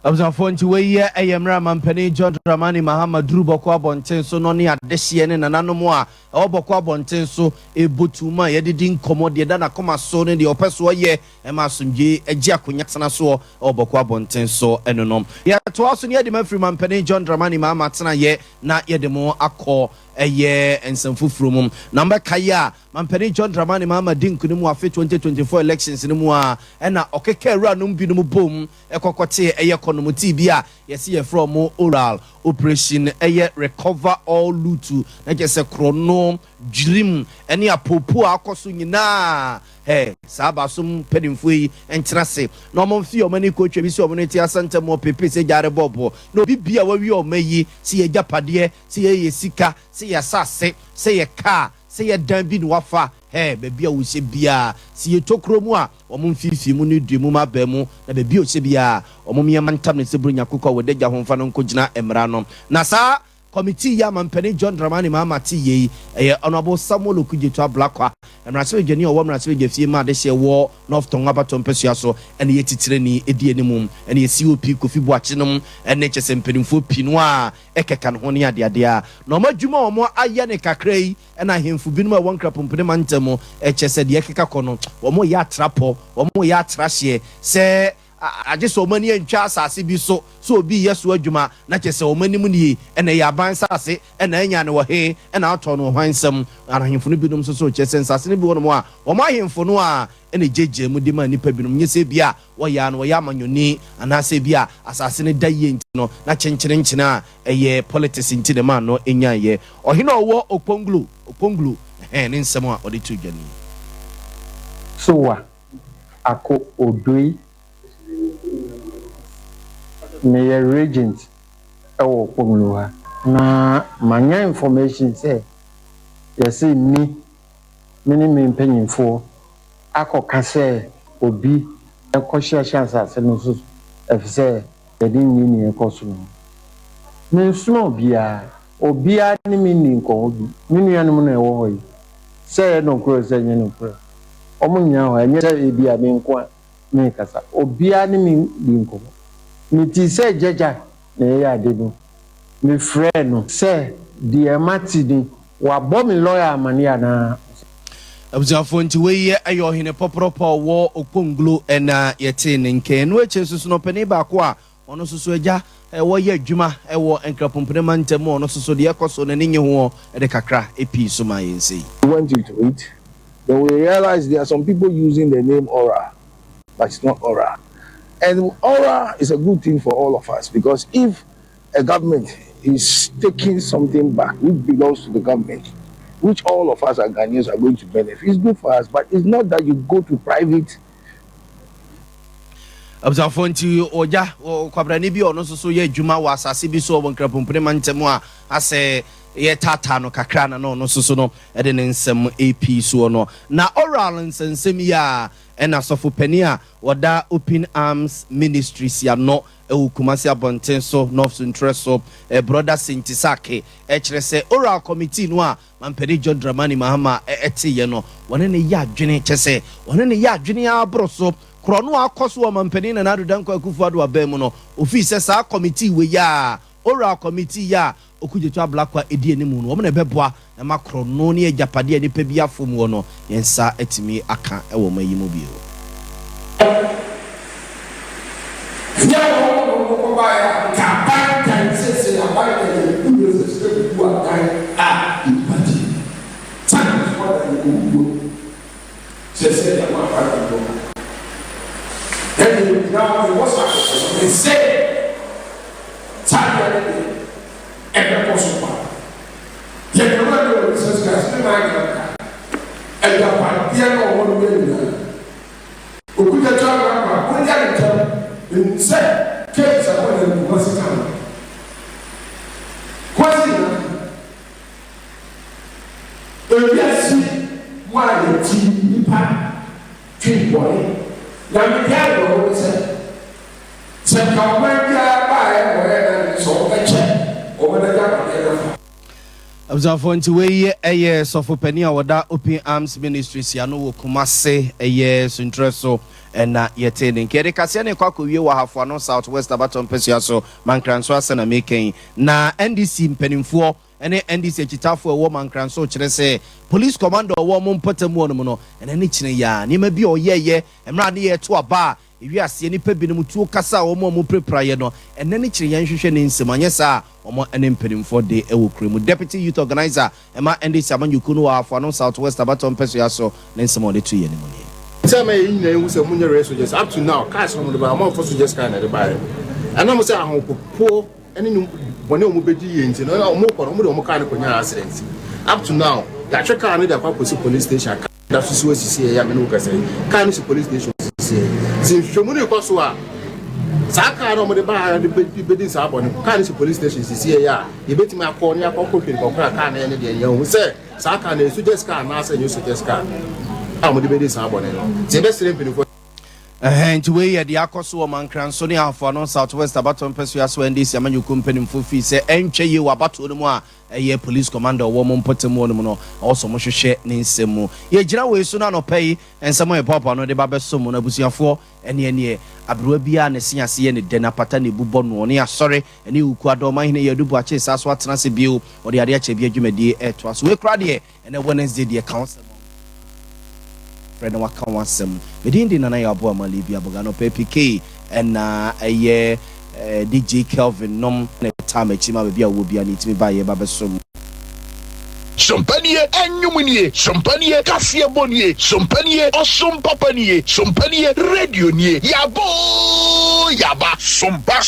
Abzafo nti we ye eyemra mampani John Dramani Mahama Duru Boko Abonten so no ne adehye ne nananom a e Boko Abonten so ebotuma ye didi nkomo de da na koma so ne de opeso ye e ma asomdwe Agye akonya tena so e Boko Abonten so enonom ye to aso ne de mafiri mampani John Dramani Mahama tena ye na ye de mo akọ eye ensamfufuru mum number kaya mampani John Dramani Mahama dinkunimu afi 2024 elections ni mu a na okeke awura no bi no mu bom ekokote eye konomuti bia yesi ye from oral operation eye recover all lutu na jese krono dream eni apopo akoso nyina sabasum pedimfo yi entrase no momfi o mani ko twa bi se o mani ti asante mo pepe se jare bobo no bibia wawi o mayi si ye japade si ye sika si ye sase si ye ka si ye dan bi no wafa bebi a wo se bia si ye tokro mu a o momfifi mu ne du mu ma ba mu na bebi o se bia o momye mantam ne se brunya kokko wo dagya homfa no nkogina emra no na sa committee ya mampani John Dramani Mahama ti ye honorable Samuel Okujeto Ablakwa emrase geni o emrase gefie ma de hye wo North Tonga Baton Pesua so ene ye titire ni edi enimum ene ye COP Kofi Boachenom ene chese mpedimfo pinu a ekeka no ne ade a na omadwuma omo aye ne kakrai ena hemfu binu a wonkra pompene mantamo chese de ekeka kono omo ya trapo omo ya trahye se aje so mani antwa asase bi so obi yeso adwuma na chese o mani mu nie ena ya ban sase ena anya ne wo he ena ato no hwansam arahemfo no binom so chese nsase ne bi wono mo a o ma hemfo no a ena jeje mu de ma nipa binom nyese bia wo ya no wo ya manyoni anase bia asase ne daye ntino na chenchene nchene a eye politics ntine ma no enya ye ohene owo oponglu ne nsem a ode tu dwani so wa ako odoi Mayor Regent ewo Pongluha na manya information say yes me mpanyimfo akoka say obi ekohia chance ase no so efise yedi nyini ekoso no me nsuno obia ni mini nko obi minu yanom na ewo hoyi say no kro say nyene kro omunya ho enye say bia me nko me kasa obia ni mi nko Miti se jaja na ya debu mi friend se die matidi wa bo mi lawyer amania na abuzafo nti we ye ayohene popropo wo okponglo ena yete ne nke no eche susu no pani ba ko a ono susu eja wo ye adwuma wo enkrapompene mantem ono susu de ekoso na ninye ho de kakra epi so ma yense we went into it. Then we realized there are some people using the name Aura, but it's not Aura. And aura is a good thing for all of us, because if a government is taking something back which belongs to the government, which all of us as Ghanaians are going to benefit, it's good for us, but it's not that you go to private. Abzafo nti oja kwabrani bi ono so ye adwuma wa asase bi so won krapompre mantem a ase ye tata no kakra na no so no e de nsem AP so no na oral nsensem ya ena sofo pani a wada Open Arms Ministries ya no Kumasi Abonten so North Central so brother Sintisake kire se oral committee no a mampedi John Dramani Mahama eti ye no wone ne ya adwene kyese wone ne ya adwene abro so krono akoso o mampedi na nadu danko akufuado abemu no ofi se sa committee we ya oral committee ya okujetu ablakwa edi enimu no omna beboa na makrono ne ajapade ne pebia fom wo no yensa etimi aka ewo mayimu bio Abzafo nti we eye sofo pani a wada Open Arms Ministries ya no Kumase eye Suntreso na yete ne nkere kase ne kwa kowie wa hafo no Southwest Abaton Pesia so Mankranso asena meken na NDC mpanimfo ene NDC chitafo ewo Mankranso kire se police commander wo mo mpatamu no no ene ne kine ya ni ma bi oyeye emra ne ye to aba ewi ase ni pa bi no mutuo kasa wo mo prepraye no ene ne kire yan hwehwe ne nsemanye sa omo ene mpanimfo de ewo kremu deputy youth organizer ema NDC amanyuku no wa hafo no Southwest Abaton Pesia so ne nsemo de tu ye ne mo ne tell me you know say munye race just up to now cars from the amount for just kind of the buy and I'm say ahonpopo ene ni bone omo bedi ye nti no omo koro omo de omo kan ko nya accident up to now that check car no dey kwa police station that so sisi ya me no ka say car no police station sisi shomu ni ko so a sa car no omo de ba de bedi sa abone car no police station sisi ya e betimi akọ ni akọ pin ko car na ene de ya hu say sa car na so just car na say you so just car amodi bedi sa abone no ze be sire pin ko nti we ye de akoso o Mankranso ne afo no Southwest Abaton Pesia so NDC amanyuku mpanimfo fi se entwe ye wa bato no mu a eye police commander wo mo mpotemu no no also mo hwehwe ne nsemu ye gira we so na no pay ensemo e papa no de ba beso mo na busuafo ene abroa bia ne siase ye ne de na pata ne bubo no ne asore ene uku adoma hene ye dubu ache sa so atena se bio o de ade ache bia dwumadi eto so we kra de ene Wednesday de council friend waka wasem medindi na ya abo amalibi abogano PPK na eye DJ Kelvin nom na time chima be bia wo bia ni timi ba ye ba besom Sompanie enyumunie sompanie kasie bonie sompanie osompapanie sompanie radio nie yabo yaba sompa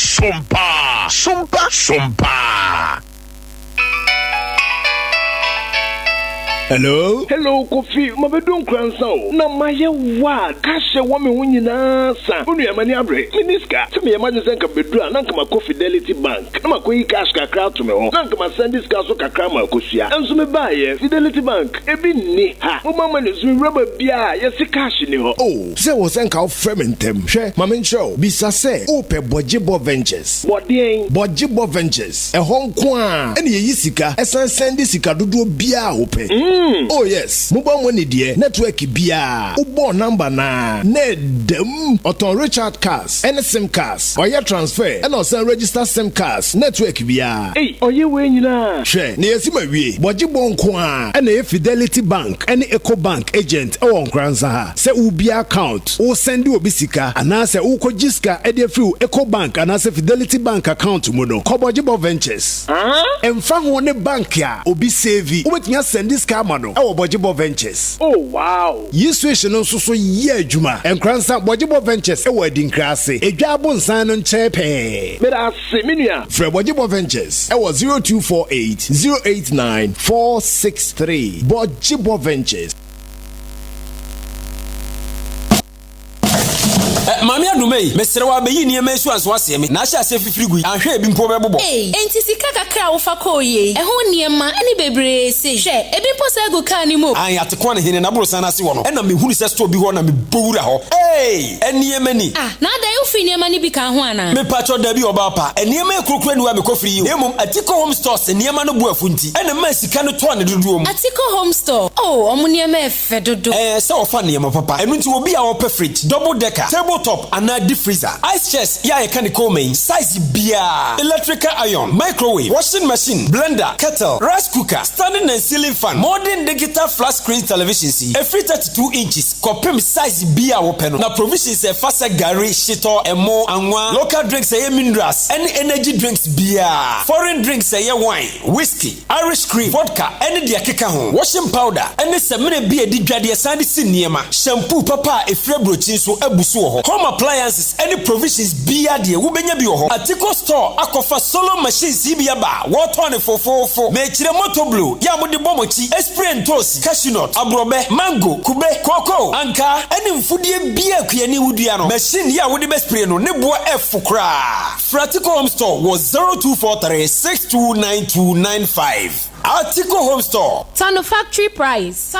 Hello? Hello, Kofi. Mabedu Nkoranza o. Na maye wa. Kashe wa me hunyina sa. Unu ya mani abre. Miniska. Timi ya mani zenka bedura. Nanka mako Fidelity Bank. Na mako yi cash kakra to me ho. Nanka ma send ska so kakra ma kosia. Enso me baye Fidelity Bank. Ebi ni ha. O mama ne zumi rubber bia. Yesi cash ni ho. Oh, se wo zenka o frementem. Hwe, mama ncho. Bisa se o pe Bojibo Ventures. Bodien. Bojibo Ventures. E honko a. Ene ye sika. Esan send sika dodo bia o pe. Oh yes, mobile money dear network bia. Ubo number na nedem Oton Richard Cars, NSM Cars, oya transfer, and also register SIM Cars, network bia. Hey, oye we nyina. She, ne yesima wie, Bojibo nko a, ene Fidelity Bank, ene Eco Bank agent, ewo Nkoranza. Se ubia account, o sendi obisika, anase uko jiska ede free Eco Bank, anase Fidelity Bank account mono. Ko Bojibo Ventures. Emfa ho ne bank ya, obi save. Ubetnya send this car no e wo Bojibo Ventures. Oh wow. Yi situation no so ye adwuma. Enkransa Bojibo Ventures e wo adinkrase. Edwa abonsan no nchepe. Me da se menua. Fre Bojibo Ventures e wo 0248 089 463. Bojibo Ventures. mami adumei mesere wa be yi niema esu anso ase me na ahia ase fifiri gui ahwe bi mpo bebobo enti sika kakra wo fa ko ye eho niema eni bebre se hwe ebi mpo se gu ka ni mo an yatekwa ne hene na boro sana ase wo no na me hunu se store bi ho na me bowura ho eniema ni na da yo fi niema ni bi ka ho ana me pacho da bi oba pa eniema ekurukura ni wa me kofiri yi emom Atiko Home Stores niema no bu afunti ena ma sika no to ne dodo mu Atiko Home Store omo niema efe dodo se ofa niema papa enu nti obi a wo pe fridge double decker tabletop and deep freezer ice chest ya can call me size bia electrical iron microwave washing machine blender kettle rice cooker standing and ceiling fan modern digital flat screen television see every 32 inches copim size bia wo peno na provisions e fasa gari shito emo anwa local drinks e minerals any energy drinks bia foreign drinks e wine whiskey irish cream vodka any dia keka ho washing powder any semene bia di dwade sande siniema shampoo papa e frebrochi so abusu ho home appliances any provisions bia de wo benya bi ho Atiko store akofa solo machines bia ba water ne fofofo me kire motor blue ya mo de bomochi spray ntosi cashew nut abrobe mango kube cocoa anka any mfudie bia akuani wudua no machine ya wo de spray no ne bo efukra Atiko Home Store was 0243629295 Atiko Home Store Tano factory price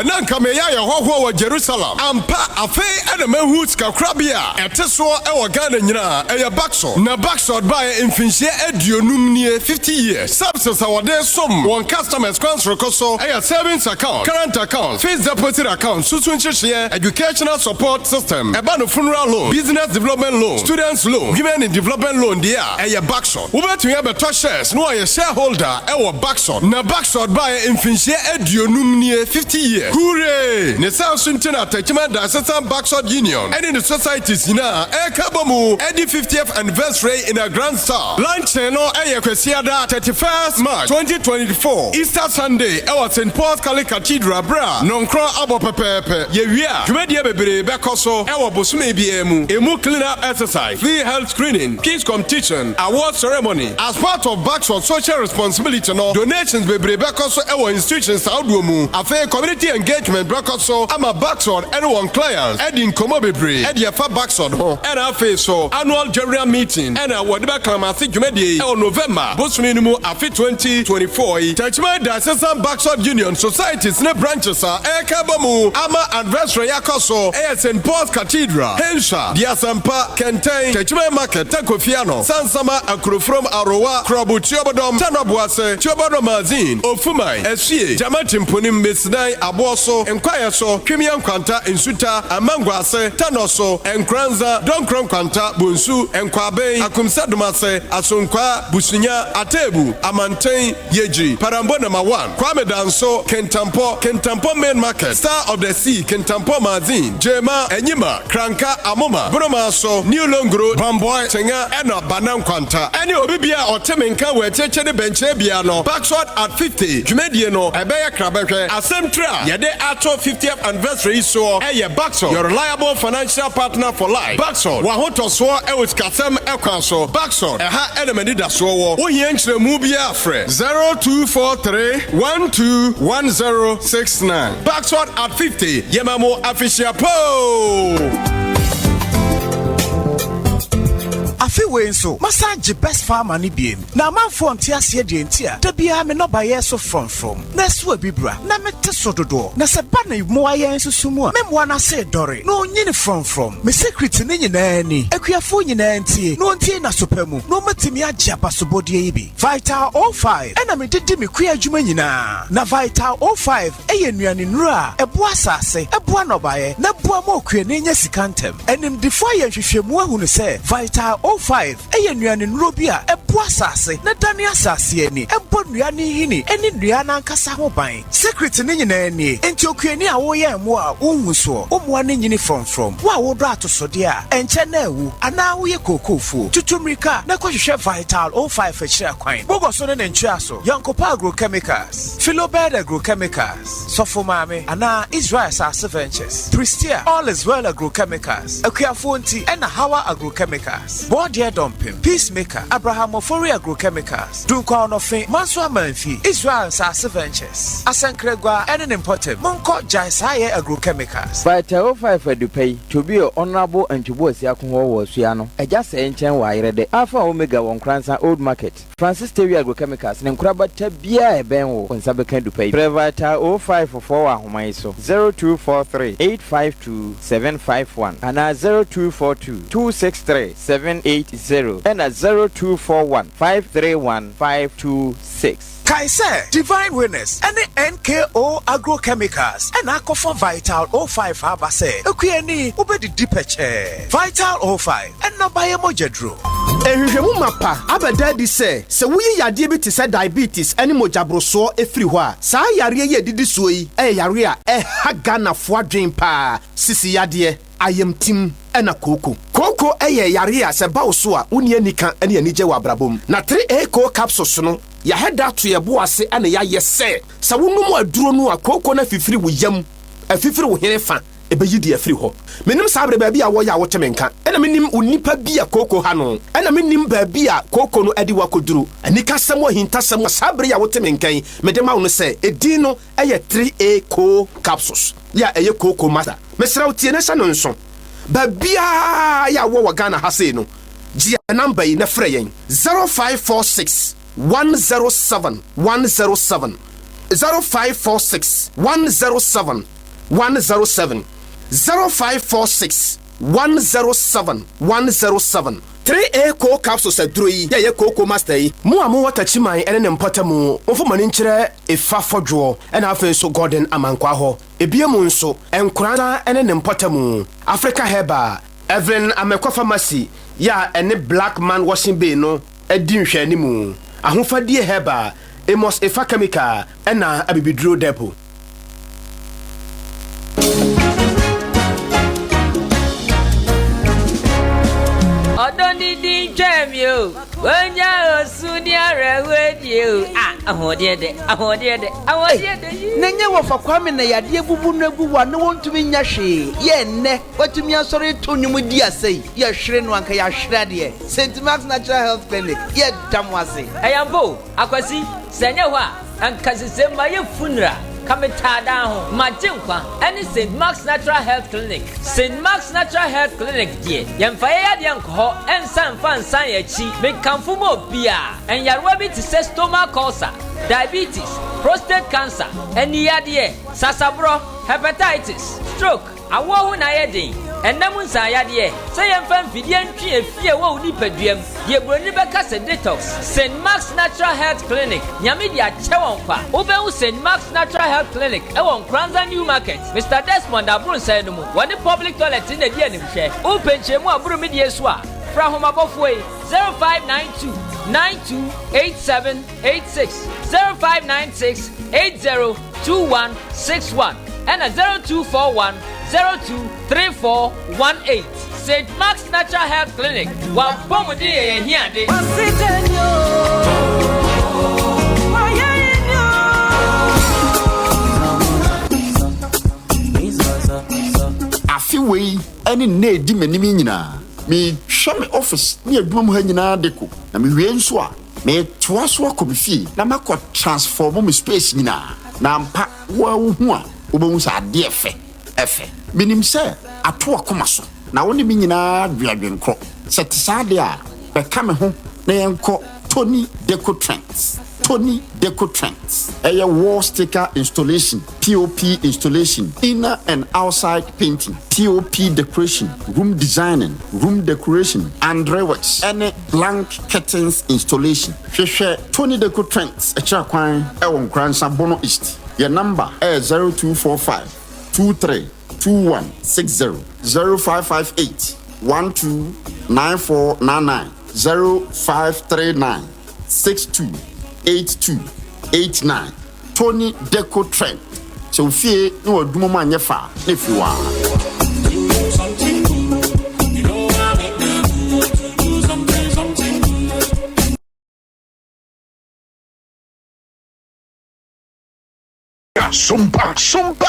Nanka me ya ho wa Jerusalem ampa afi ena mahu ska krabia eteso e wo Ghana nyina e ya Baxo na Baxo by infinsie aduonum nie 50 years substance awade som one customers transfer koso e ya savings account current account fixed deposit account susunchihye educational support system e ba no funeral loan business development loan students loan women in development loan dia e ya Baxo wo betu ya beto shares no ya shareholder e wo Baxo na Baxo by infinsie aduonum nie 50 years hooray ne Suntina Techman Assistant Backside Union and in the societies na Ekabomu Eddie 50th anniversary in a grand style lunch no Eyekwesiada 31st March 2024 Easter Sunday at St. Paul's Cathedral bra nonkro abo pepepe yewia dwumadie bebre bekoso ewo bosume biemu emu clean up exercise free health screening kids competition award ceremony as part of Backside social responsibility no donations bebre bekoso ewo institutions awduomu afa community engagement so I'm a Baxon anyone clients Edding Komobebre Eddie Fa Baxon ho and I face so annual general meeting and I would back Clamasi Jumedi on November Bosminimu Afi 2024 Techman Assistant Baxon Union Societies ne branches are Ekabomu Ama Anniversary Yakoso St. Paul's Cathedral Hensha Diasampa Kenten Techman Market Takofiano Sansama Akrufrom Arowa Krobu Chiobodom Tanabuase Chiobodom Mazin Ofumai Esie Jamatim Punim Misnai Aboso Enquire so Kimian Kwanta Insuta Amangwase Tanoso Nkoranza Donkron Kwanta Bunsu Enkwabe Akumsadumase Asunkwa Businya Atebu Amantain Yeji Parambo number 1 Kwame Danso Kentampo Main Market Star of the Sea Kentampo Mazin Jema Enyima Kranka Amoma Broma so New Longro Bamboy Tenga Ena Banam Kwanta Any Obibia or Temenka we teche de benche biano Backsword at 50 Jumedie no Ebeya Krabeke Asemtra Yede Ato 50th anniversary so Baxo your reliable financial partner for life Baxo wahoto so with Kasem Ekwaso Baxo eha element da so wo hienchre mu bia frɛ 0243121069 Baxo at 50 Yemamo official po afi we nso massage best farmer ni biem na amanfo ntiase de ntia da bia me no baye so from na so abibra na mete so dodo na se ba na mo aye susumu a memwa na se dore no nyini from me secret ni nyina ni akuafo nyina ntie no ntie na sopamu no matimi agye abasobodie yi bi Vital 05 ena me didi me kua adwuma nyina na Vital 05 eye nuane nura ebo asase ebo anobaye na bo ma okua ne nya sikantem enim defo ye hwehwemu ahunu se Vital 05 eye nuane nuro bi a ebo asase na dane asase ani ebo nuane hini eni nuane ankasa ho ban secret ni nyina ni enti okuani a wo ye mo a ohun so omoa ne nyini from wa wo do atosode a enche na ewu ana wo ye kokofo tutumrika na kohwehwe Vital 05 achira kwan bogo so ne nchua so Yankopa Agrochemicals Philobed Agrochemicals Sofomame ana Israel Sase Ventures Pristia All is Well Agrochemicals Akuafo nti ena Hawa Agrochemicals Bodia Dumping, Peacemaker, Abraham Ofori Agrochemicals, Dunko Nofe, Mansua Manfi, Israel Sasa Ventures, Asankregwa, and Imported, Monko Jaisaye Agrochemicals. Vital 05 Edupay, to be honorable and to boss Yakumo was Siano, a just ancient wire the Alpha Omega Nkoranza Old Market, Francis Terry Agrochemicals, and Nkrabata Bia Benwo, and Sabakan to pay. Vital 05 for 4 Homaiso, 0243 852 751, and 0242 263 780, and 0241 531 526. Kaise, Divine Winners, and the NKO Agrochemicals, and Aquafor Vital 05 Abase, Okueni, Ubedi Dipeche, Vital 05, and Nabaya Mojedro. Ehwehwemu mapa abadadi se wuyi yade bi te se diabetes ene mojabroso efiri saa yare ye didi so yi yare a ha Ghana fo adwen pa sisi yade ayemtim ena koko yare a se bawo so a woni anika ene anije wa brabom na 3A co capsules no ya heda to ye bo ase ene ya yese se wonum aduro no a koko na fifiri wo yam afifiri wo herefa ebeyi di afiri ho menim sabre baabi a wo ya wo temenka ena menim onipa bi a koko ha no ena menim baabi a koko no adi wakoduru anika sam wo hinta sam sabre ya wo temenkan medema wo no se edi no eye 3A co capsules ya eye koko masa mesra wo tie na sha no nso baabi ya wo Ghana ha sei no gia number yi na frɛ yen 0546 107 107 0546 107 107 0546 107 107 3A co capsules adroi ya ye koko master yi mu amu watachiman ene ne mpatamu mfoma ni nkyerɛ efa fodwo ena afen so Gordon amankwa ho ebiemu nso Nkoranza ene ne mpatamu Africa Herba Evelyn Amekwa Pharmacy ya ene Black Man Washing Bay no edi nhwɛ animu ahofadie Herba Amos Efa Chemical ena abibidro depot. Odonidi Jamio, when ya Sunia Radio, ahodiede. Nenya wa fa kwame na yade bubu na gu wa no wontu bi nya hwe ye nne watumi asori to nwum di asei ye hwere no anka ya hwere de St. Mark's Natural Health Clinic ye damwase ayambo akwasi senya ho a anka sesema ye funeral Kamita down, Majinkwa, and St. Mark's Natural Health Clinic. St. Mark's Natural Health Clinic, dear. Yamfaya Yanko, and San Fan Sanyachi, make Kamfumo Bia, and Yarwabi to say stomach ulcer, diabetes, prostate cancer, and Yadie, Sasabro, hepatitis, stroke, a woman ayading, and Namun Sayadie, say I'm fan Vidian Tree, fear wo nipedium, ye Brunibeka detox, St. Mark's Natural Health Clinic, Yamidia Chewonpa, Obe St. Mark's Natural Health Clinic, Nkoranza New Market, Mr. Desmond Abrun said, one public toilet in the Dianim open Chemo Brumidia Swa, Frahoma Bofway, 0592 928786, 0596 802161, and a 0241 023418. St. Mark's Natural Health Clinic. While Pomodi and here Afiwei any ne di menimi nyina. Me hwe me office ne adwuma mu ha nyina deko. Na me hwie nso a me toa so akobifie na makɔ transform me space nyina. Na ampa wa hu a obohu sa ade efe. Minim sɛ ato akoma so. Na woni mi nyina dwadwenkɔ. Sɛ tisade a bɛka me ho na yɛnkɔ Tony Deco Trends. Tony Deco Trends. A wall sticker installation, POP installation, inner and outside painting, POP decoration, room designing, room decoration, and works, and blank curtains installation. Tony Deco Trends. A chakwan Nkoranza Bono East. Your number is 0245 23 2160 0558 129499 0539 628289. Tony Deco Trend. So fear no dumo manye fa if you are.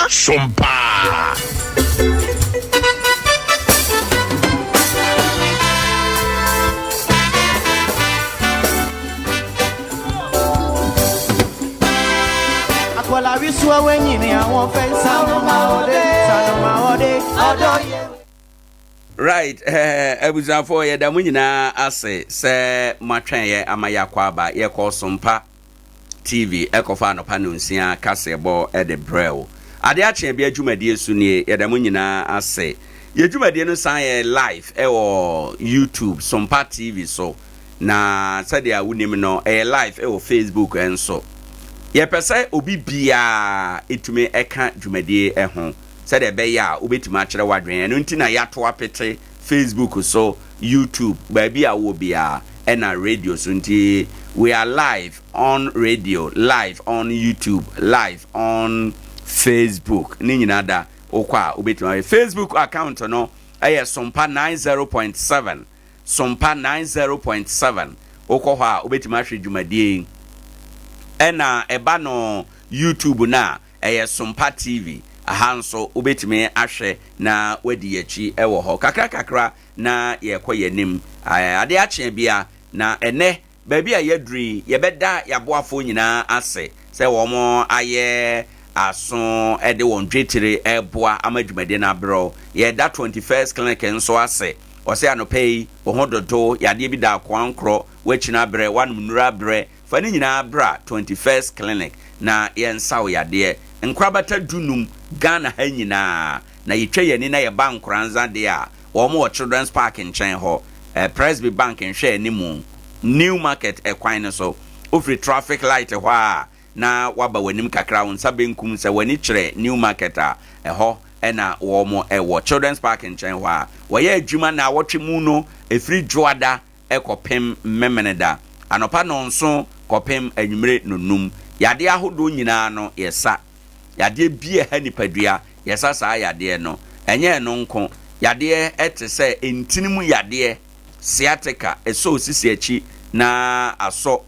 Sompa. wala wiswa wenyini awon fe sanoma ode odo. Right, ebuzafo ye da munyina ase se matwen ye amayakwa aba ye ko Sompa TV ekofa no panunsia kasebo e de brew. Adea Akye Abia dwumadie su ne ye da munyina ase. Ye dwumadie no san ye live e wo YouTube Sompa TV so na sade a wunim no e live e wo Facebook enso. Ye pese obi bia etume eka dwumadie e ho. Said a beya ubetuma chere wadwen eno ntina ya to apete Facebook so YouTube baby a wo bia na radio so nti we are live on radio, live on YouTube, live on Facebook ni nyina da okwa ubetuma Facebook account no Sompa 90.7 Sompa 90.7 okwa ubetuma hwe dwumadie na eba no YouTube na Sompa TV ahanso ubetime ahwe na wadi yachi ewo ho kakra na yekoye nim Adea Akye Abia na ene baby a yedri yebeda yaboafo nyina ase se womo aye aso ede won dwetire eboa amadwumade na bro ye da 21st clinic nso ase ose anopei ohododo yade bi da kwankro wachina bre wanumnura bre fani nyina bra 21st clinic na yensaw yade nkrabata dunum Ghana ha nyina na yitwa yeni na ye ba Nkoranza de a wo mo children's park in chen ho Presby Bank in share ni mu New Market ekwan no so ofri traffic light ho a na waba wanim kakra won sabenkum se wani kire New Market a ho na wo mo wo children's park in chen ho a wo ye adwuma na wotwe mu no efri dwoada ekopem memeneda anopa no nso kopem anwumre nonum yade ahodo nyina no yesa yade bie ha nipadua yesa saa yade no enye no nko yade etese entinimu yade sciatica eso osisi achi na aso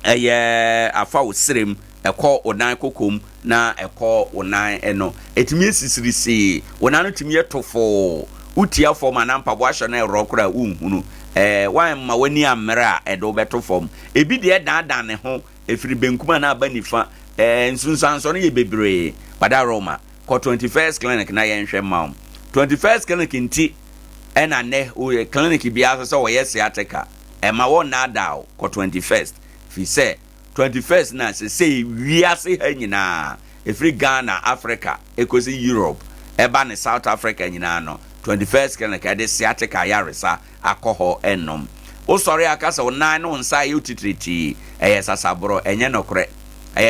eye afa osirem ekọ onan kokom na ekọ onan eno etimi esisirisi onan no timi etofo utia form anampa bo ahye na erokora unhunu wan ma wani amra edo beto form ebi de dan ne ho efiri benkuma na abanifa nsunsanso no ye bebre bada Roma ko 21st clinic na ye nhwe maum 21st clinic nti ena ne o clinic bia so wo ye sciatica ma won na daw ko 21st fi se 21st na se wiase ha nyina efiri Ghana Africa ekosi Europe eba ne South Africa nyina no 21st clinic ade sciatica yaresa akoho enom o sori akasa onan no nsa ye utitriti sasabro enye nokre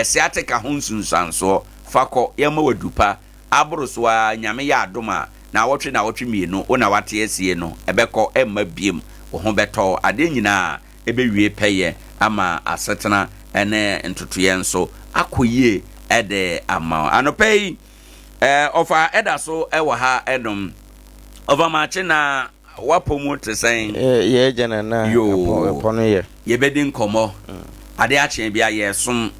sciatica hunsunsanso fako yema wadupa abroso a nyame ya adoma na wotwe mienu ona wate asie no ebekọ emma biem wo ho beto ade nyina ebewie peye ama asetena ene ntotoye nso akoyie ede ama anopei ofa edaso ewo ha edom over machi na wapomu tesen ye jana na pono ye yebedi nkomo Adea Akye Abia yesom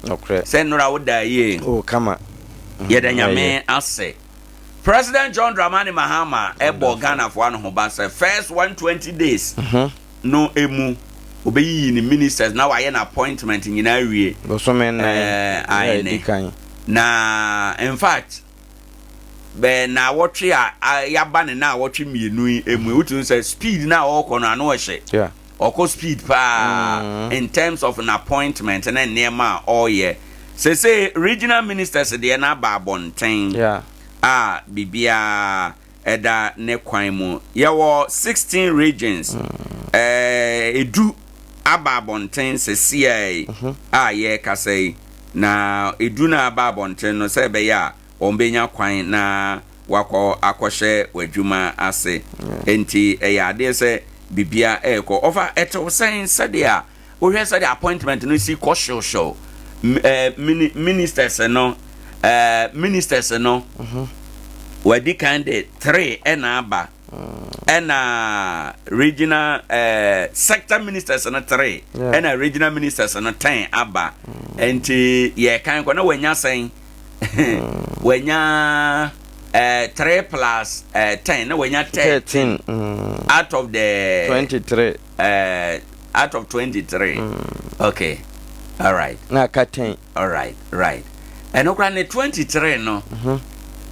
senura woda ye kama yeda nyame ase President John Dramani Mahama ebo Ghana for no ba say first 120 days no emu obeyi ni ministers na waye na appointment nyina wie na in fact be na wotwe a yaba ne na wotwe mienu emu utun say speed na okọ na no hye oko speed pa in terms of an appointment and then nema all year say regional ministers de na ba bonten bibia eda ne kwan mu yewo 16 regions edu aba bonten se ye kasei na edu na aba bonten no se be ya ombenya kwan na wako akọhye wadwuma ase enti ade se bibia eko over eto saying said there we hear said the appointment no see caution show ministers no wadi candidate 3 aba regional sector ministers no 3 regional ministers no 10 aba enti ye kan ko na wanya saying wanya 3 plus 10 na wenya 13 out of the 23 out of 23 okay all right na 10 all right eno kra ne 23 no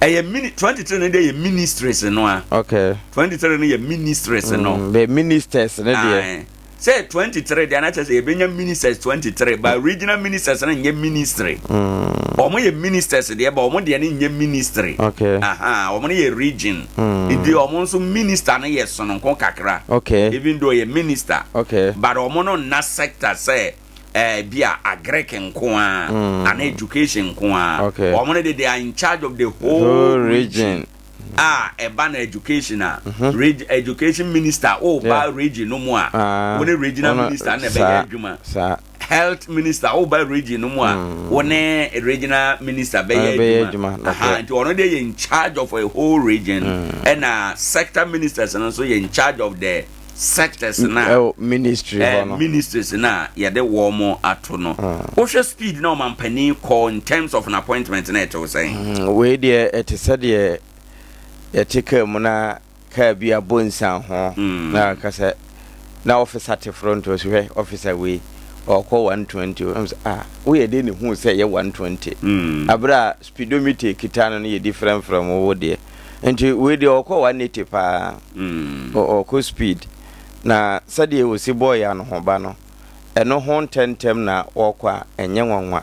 eye 23 no dey ministries no a okay 23 no ye ministries no the ministers no dey say 23 dey na say ebenya ministers 23 but regional ministers na nye ministry omo ye ministers dey ba omo dey na nye ministry okay omo ye region idi omo so minister na ye sono kon kakra okay even though ye minister okay but omo no na sector say bia agrek nkoa and education nkoa okay omo no they are in charge of the whole region ban education education minister by region no more when regional minister na be adwuma health minister by region no more when regional minister be adwuma and one dey in charge of a whole region and sector ministers and also in charge of the sectors na ministries na ya de wo mo ato no wo speed na o man pani call in terms of an appointment na to say we dey et said ye etika mu na ka bia bonsan ho na ka say na officer at front was we officer we or call 120 we dey ne hu say ye 120 abra speedometer kitano no ye different from wo dey enti we dey or call 180 pa or call speed na sade wo si boy ya no ho ba no eno ho tentem na okwa enye nwanwa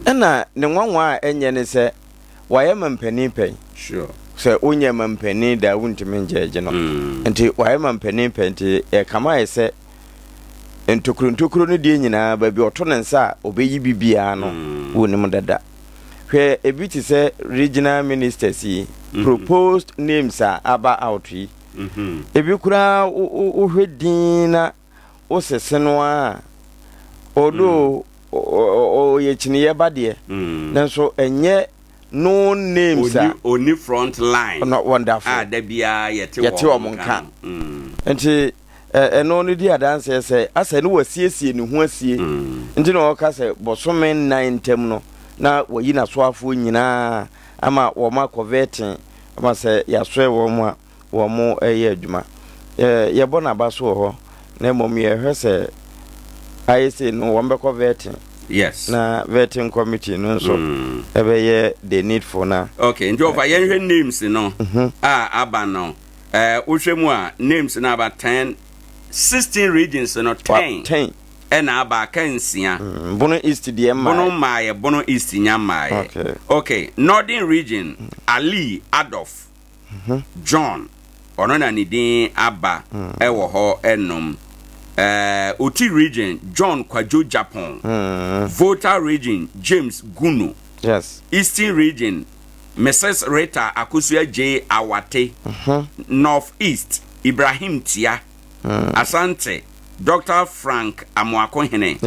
na ne nwanwa enye ne se waye mampani pen sure se onye mampani da wuntime njeje no enti waye mampani pen enti e kama ye se ntokuru no die nyina ba bi oto ne nsa obeyi bibia no wonim dada hwe ebiti se regional ministers yi proposed names aba out yi ebi kura uhwedina oseseno a odo o yechiniye bade nanso enye no names oni front line not wonderful da bia yete wo monka enti eno no di adanse se asa ne wasiesie ne ho asie enti no ka se bosome 9 tem no na wayi na soafo nyina ama wo ma converting ama se yasoe wo mu a wo mo eye adwuma ye bona ba so ho na mom ye hwese ayese no wo be converting yes na vetting committee no so ebe ye the need for na okay njo fa ye hwe names no aba no wohwemu a names na about 16 regions no 10 and aba kansia bono east die bono east nyamaye okay northern region Ali Adolf John ono na ni din aba ewo ho enom Oti region John Kwajo Japan Volta region James Gunu yes Eastern region Mrs. Rita Akusua J Awate North East Ibrahim Tia Asante Dr. Frank Amoakohene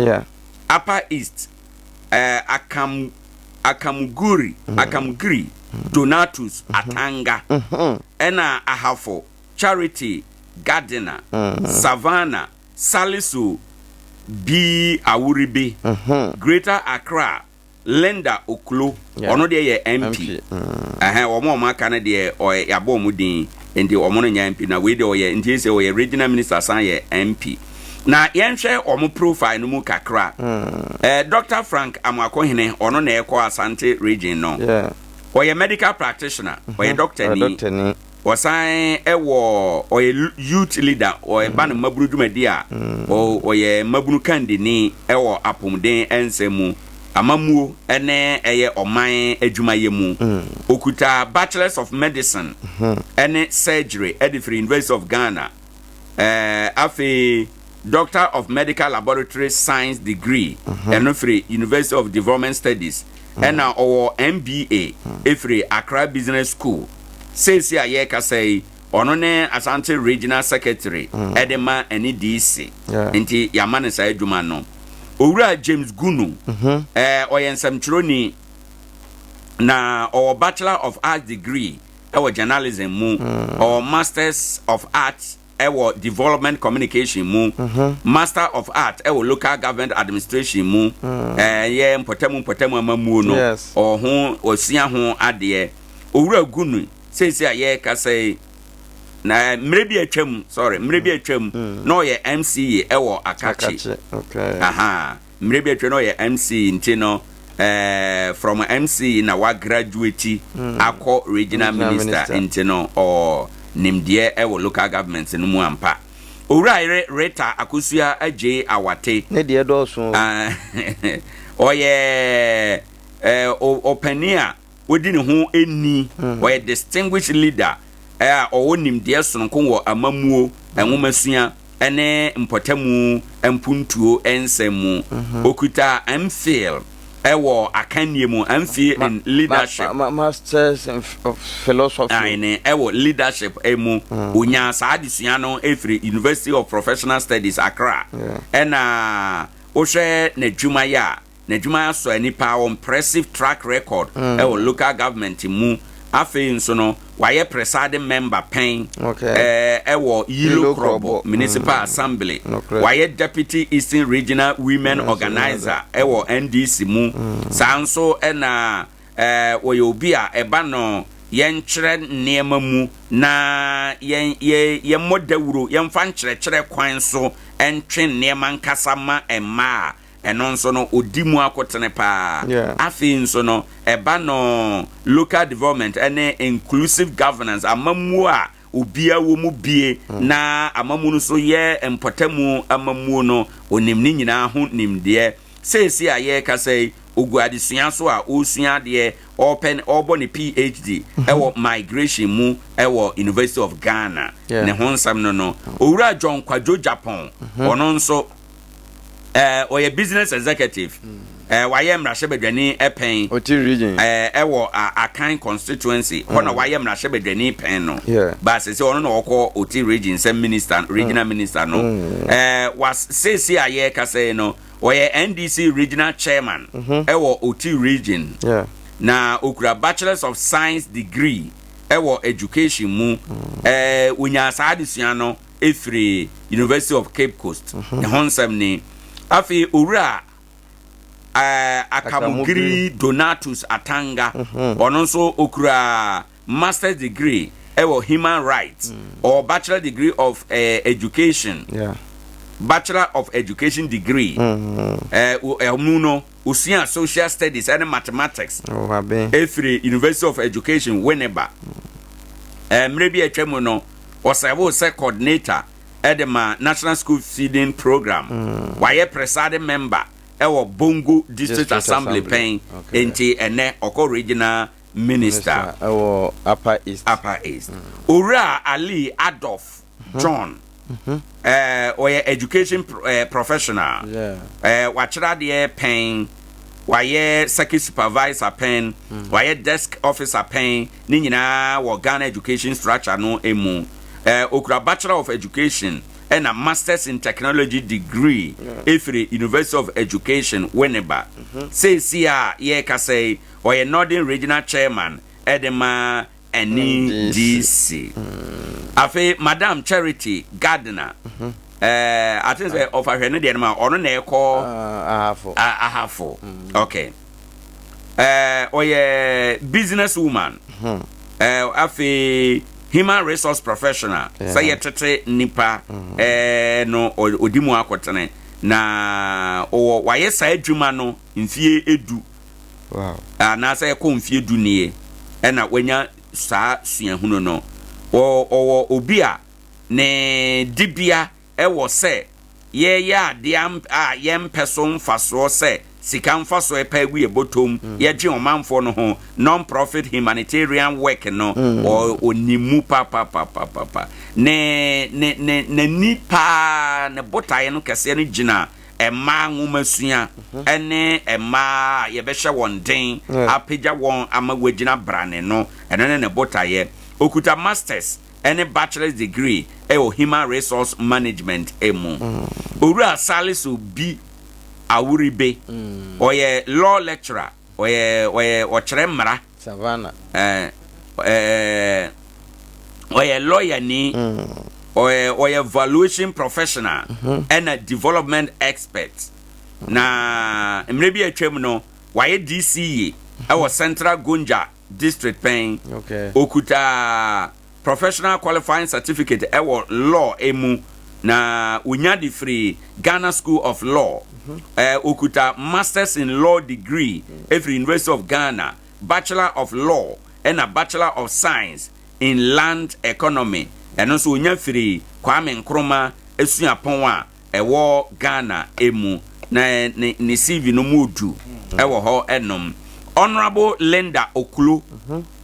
Upper East Akamguri Donatus Atanga Ena Ahafo Charity Gardiner Savannah Salisu B Awuribe Greater Accra Lenda Oklo ono de ye MP omo maka na de yabo mudin ndi omo no nya MP na we de oye ndi se oye regional minister san ye MP na yenhwe omo profile no mu kakra Dr. Frank Amakohene ono na ekọ Asante region no oye medical practitioner oye doctor ni wasan ewo oye youth leader oye ban maburu dwumadi a oye mabunu kandini ewo apomden ensemu amamuo ene eye oman adwumaye mu okuta bachelors of medicine ene surgery at the University of Ghana afi doctor of medical laboratory science degree ene free University of Development Studies ena owo MBA efree Accra Business School Sesi aye ka say ono ne Asante Regional Secretary Edema eni DC nti yamane sa adwuma no Owura James Gunu oyensamchironi na or Bachelor of Arts degree ewo journalism mu or Masters of Arts ewo Development Communication mu Master of Arts ewo Local Government Administration mu ye mpotemu amamu no or ho osia ho ade Owura Gunu sesi aye ka say na mrebi atwam no ye MC ewo Akachi okay mrebi atwa no ye MC ntino from MC na wa graduate akọ regional minister intino or nimdie ewo local government no mu ampa owura Rita Akosua Aje Awate ne de doso oye openia wodi ne ho eni oye distinguished leader owo nimdie sonko wo amamuo enwomasua ene mpotamu empuntuo ensemu okuta MPhil ewo akaniemu MPhil in leadership masters of philosophy ane ewo leadership emu onya saadisua no every University of Professional Studies Accra ena ohwe n'adwuma so anipa impressive track record ewo local government mu afi nso no waye presiding member pen ewo Yilo Krobo Municipal Assembly waye deputy Eastern Regional Women Organizer ewo NDC mu sanso ena waye obi a eba no yenkyere nneema mu na yen modawuro yen fa nkyerɛkyerɛ kwan so entwe nneema nkasa ma emma eno nso no odimu akotene pa afi nso no eba no local development ene inclusive governance amamu a obia wo mu bie na amamu no so ye empotamu amamu no onimni nyina ho nimde sesi aye kasai oguadesua so a osua de open obone PhD ewo migration mu ewo University of Ghana ne honsam no owura John Kwadwo Japan ono nso oye business executive waye mrashebedwani epen Oti region ewo Akan constituency hona waye mrashebedwani pen no ba se ono no okọ Oti region sem minister regional minister no was say aye kase no oye NDC regional chairman ewo Oti region na okura bachelors of science degree ewo education mu unya saadisua no efri University of Cape Coast ne honsam ni afi owura Akamugiri Donatus Atanga ono nso okura master's degree ewo human rights or bachelor degree of education bachelor of education degree emuno usia social studies and mathematics every University of Education Winneba mrebi etwemu no osabo se coordinator edema National School Feeding Program waye presiding member ewo Bongo District Assembly pen enti ene oko regional minister ewo Upper East Ura Ali Adolf John oye education professional wachira de pen waye secretary supervisor pen waye desk officer pen ni nyina wo Ghana education structure no emu okura bachelor of education and a master's in technology degree every University of Education Winneba say ye kase oye Northern regional chairman edema NDC afi Madam Charity Gardner I think say of ahwene de ma ono na ekọ ahafo okay oye business woman afi human resource professional say yetete nipa no odimu akotene na o waye sa adwuma no mfie edu na say ko mfie edu nie na wanya sa suahunu no o obi a ne dibia ewo se ye ya de a ye mpeso mfaso se sika mfaso epagu ye botom ye gye omanfo no ho non profit humanitarian work no onimu pa ne nipa ne botaye no kese no gina emma nwumasua ene emma ye behwe won den apagya won amagwagina brane no ene ne botaye okuta masters any bachelor's degree or human resource management emu owura Salisu bi awuribe oye law lecturer oye ochremra Savannah oye lawyer ni oye evaluation professional and a development expert na mrebi atwam no waye DCE our Central Gonja district pen okuta professional qualifying certificate ewo law emu na unya di free Ghana School of Law okuta masters in law degree every University of Ghana, Bachelor of Law and a Bachelor of Science in Land Economy. And also unya free Kwame Nkrumah Acheampong a ewo Ghana emu na ni CV no mudu ewo ho enom. Honorable Linda Okulu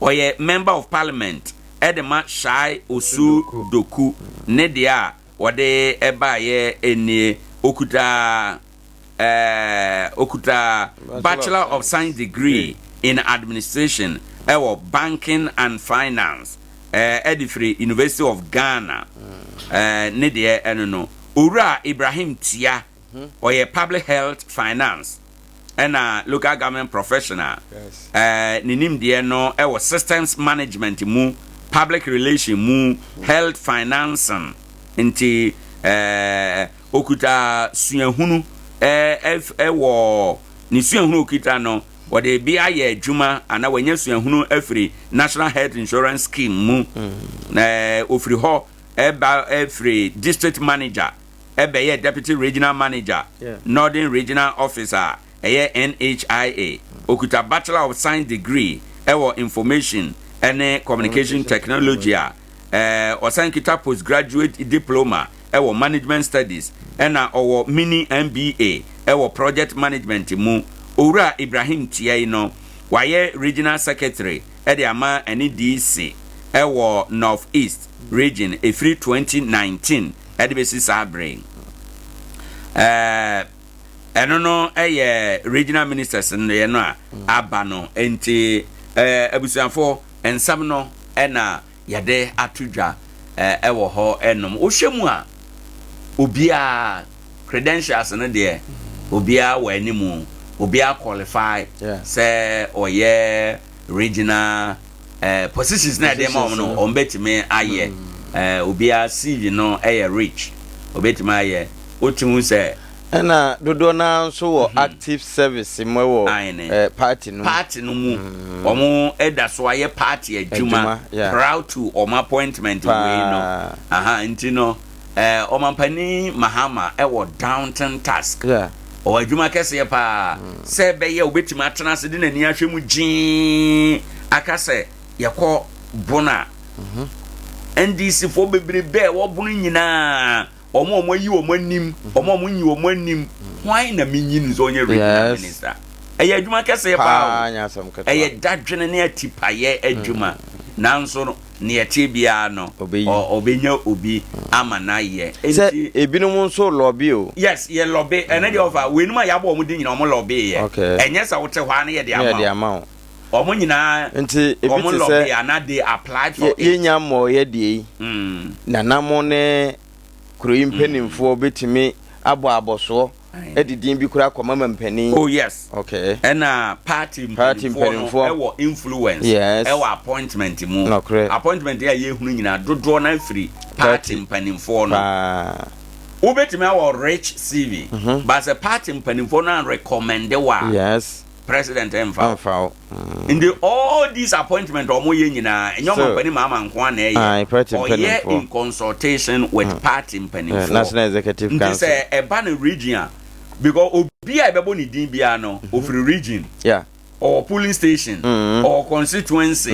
oye Member of Parliament Edema Shai Osu Doku ne dia wode eba ye eni okuta Bachelor of Science degree in Administration ewo Banking and Finance Edifree University of Ghana ne dia eno Ura Ibrahim Tia oye Public Health Finance and a local government professional. Ninim de no ewo systems management mu, public relation mu, health financing inti okuta suahunu ewo ni suahunu okuta no wode bia ye adwuma ana wanya suahunu afri National Health Insurance Scheme mu ofri ho every district manager ye deputy regional manager, Northern Regional Officer NHIA okuta Bachelor of Science degree ewo information and communication technology osankita postgraduate diploma ewo management studies and our mini MBA ewo project management mu. Owura Ibrahim Tia no waye regional secretary ede ama NDC ewo North East region free 2019 ede besi sabre no regional ministers no abano enti abusuafo ensam no na yade atudwa ewo ho enom ohwemu a obia credentials no de obia wanimu obia qualify say oye regional positions na dem no ombetime aye obia CV no rich obetime aye otimu say na dodo na nso wo active service mwewo party no mu omo eda so aye party adwuma proud to omo appointment we no ntino omampani Mahama ewo downtown task o adwuma kese pa se be ye obetima atena se de nani ahwemu gin akase yekọ bona NDC fo bebrebe wo bunu nyina omo yi omo nim omo nyi omo nim why na minyin zo onye regional minister eye adwuma kese pa eye dadwene ne atipaye adwuma nanso ne yete bia no obenya obi amana ye enti ebinom nso lobby o yes ye lobby ene de offer we numa ya bo omo de nyina omo lobby ye enye sa wote hwa ne ye de ama omo nyina enti omo lobby ana they applied for ye nyamo ye de na namo ne kuro impenimfo betimi aboso edidin bi kura akoma mampani oh yes okay and party impenimfo ewo influence ewo appointment mu appointment ya yehunu nyina dodo na free party impenimfo no ubetimi awo rich CV but the party impenimfo na recommend wa president emfa in the all these appointment omo ye nyina enyo mampani mama nko na ye in consultation with party impenimfo national executive council this eba na region because obi a bebo ni din bia no of region or polling station or constituency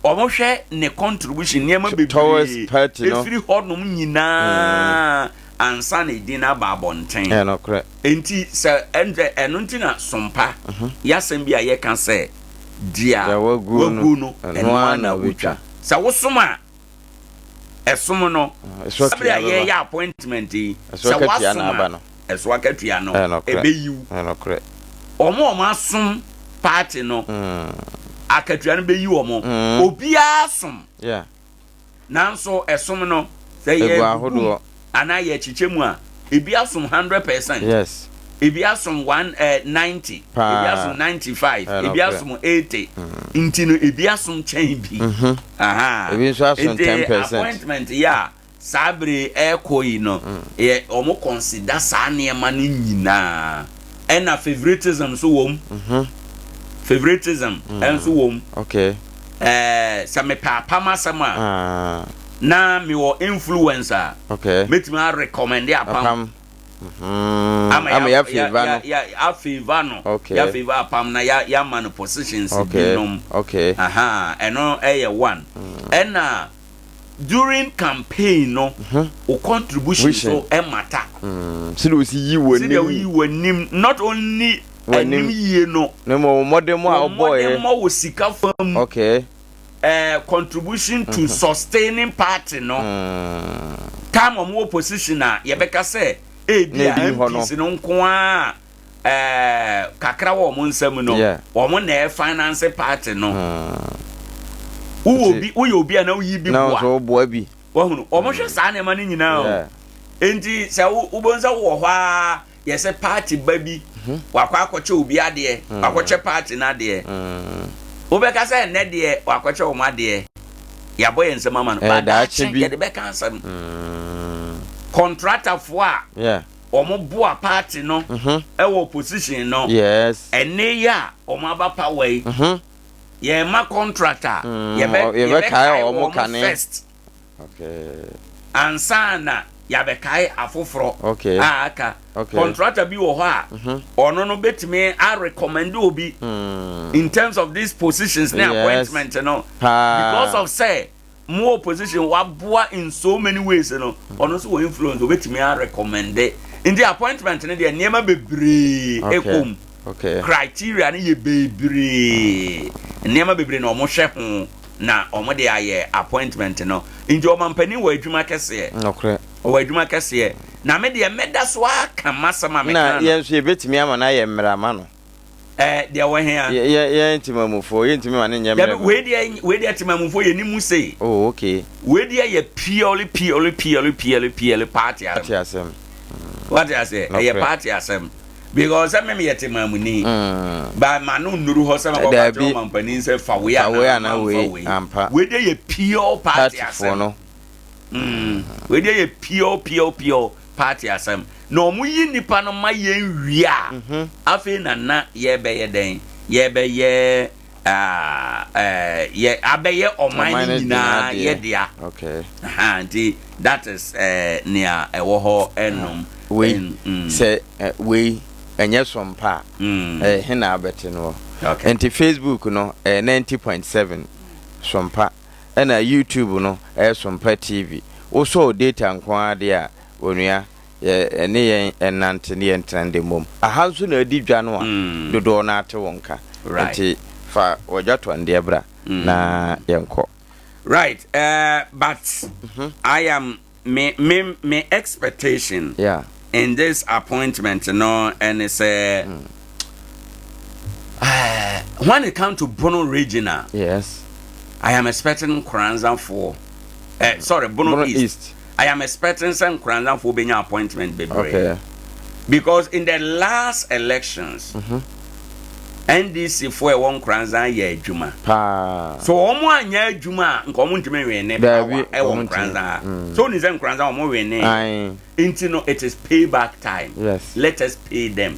omo hwe ne contribution niam bebi towards party no every hodnom nyina ansa ne din na babonten enti se eno ntina sompa yasem bia ye kan se dia wagu no eno na wotwa sa wosoma esom no sabia ye appointment sa wasoma eswa katua no ebeyiu omo asom party no akatua no beyiu omo obi asom nanso esom no say ye ana ye chichemu a ebi asom 100% ebi asom 190 ebi asom 95 ebi asom 80 intino ebi asom chen bi ebi so asom 10% appointment sabre ekoyi no omo consider sa niema no nyina ena favoritism so wom favoritism enso wom okay sa me papa masama na me wo influencer metimi a recommend apam ama ya favor no ya favor no ya favor apam na ya man positions binom eno one ena during campaign no o contribution so e matter so you were not only anim yie no mo modern mo a boy mo wo sika fam contribution to sustaining party no time of opposition na ye beka say bia MPs no nko a kakra wo mo nsam no wo mo na finance party no wo obi na wo yi bi boa na so boa bi wo hunu wo mo hwe sa na ma ni nyina o enti se wo bonza wo ho a ye se party ba bi wakwa akwache obi ade akwache party na ade obeka say ne de wakwache o ma de ya boy nsema ma no ba da che de beka ansam contractor fo a omo boa party no e wo position no ene ya omo aba power ye ma contractor ye be kai omo first ansana ya be kai afoforo aka contractor bi wo ho a ono no betime a recommend obi in terms of these positions na appointment no because of say more position waboa in so many ways no ono so influence obetime a recommend in the appointment ne de niema bebre ekom criteria ne ye bebre niema bebre na omo hwe ho na omo de aye appointment no inji o mampani wa adwuma kese o adwuma kese na me de meda so aka masama me na ye nso ye betimi ama na ye mmerama no de wo he a ye ntimamufo ye ntimi ma ne nyemre we de timamufo ye nimu sei we de ye purely party asem what I say ye party asem because I me yet mamuni ba manu nuru ho se ma ba jo mampani se fa we na we ampa we dey pure party asem we dey pure party asem no mu yi nipa no ma ye nwia afi na ye be ye den ye be ye ye abeye omani na ye dia anti that is near ewo ho enum we say we enye Sompa hena abete no enti Facebook no 90.7 Sompa na YouTube no Sompa TV also data nkwa de a onua ene yen enante ne entrande mom ahanso na adi dwa no a dodo na ate wonka enti fa wajato ande bra na yenko right but I am me expectation in this appointment and it's when it comes to Bono Regional I am expecting Nkoranza for Bono East. I am expecting some Nkoranza for being appointment baby because in the last elections NDC for one Nkoranza ye juma so omo anya juma nkomo ntime we ne e won Nkoranza so ni ze Nkoranza omo we ne intino it is payback time let us pay them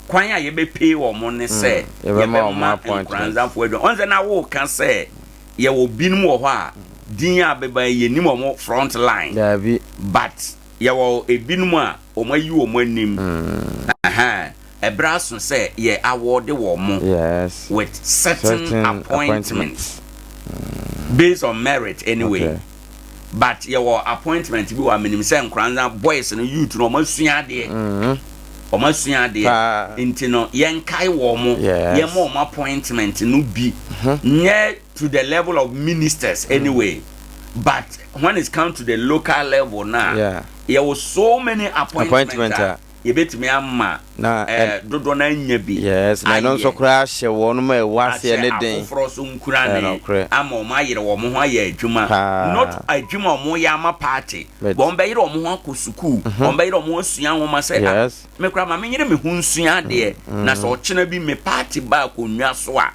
kwan ya ye be pay omo ne say ye be ma Nkoranza for do on ze na wo kan say ye wo binum wo ho a din ya be ba ye nim omo front line but ye wo ebinum a omo yi omo anim Ebrasun say ye award the woman with certain appointments based on merit anyway. But your appointment be wa minim say Nkoranza boys no youth no masua de. O masua de inti no yen kai wo mo ye mo appointment no bi near to the level of ministers anyway. But when it comes to the local level now, there was so many appointments. You bet me amma dodo na nya bi na no so kra hye won ma wase ne den afro so nkura ne ama o ma yire wo mo ho aye adwuma not adwuma o mo ya ma party bon be yire o mo ho akosuku bon be yire o mo asua ho ma se me kra ma me yire me hu nsua de na so chena bi me party ba ko nwa so a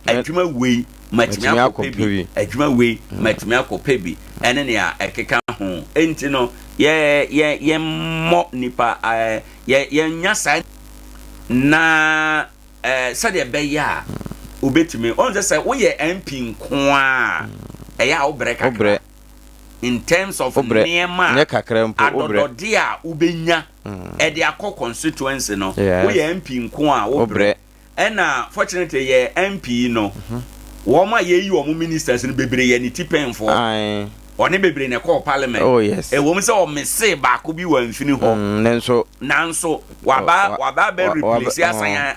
adwuma wei matimi akopebi adwuma wei matimi akopebi ene ne a ekeka ho enti no ye mo nipa ye nyasa na sade be ya obetimi on say we ye MP nko a ya obre kakra in terms of niema adodode a ubenya e de akọ constituency no we MP nko a obre ena fortunately ye MP no wo ma ye yi wo ministers no bebre ye ni tipenfo one bebre ne call parliament e wo se o mese ba ko bi wa mfini ho nanso waba be replace asan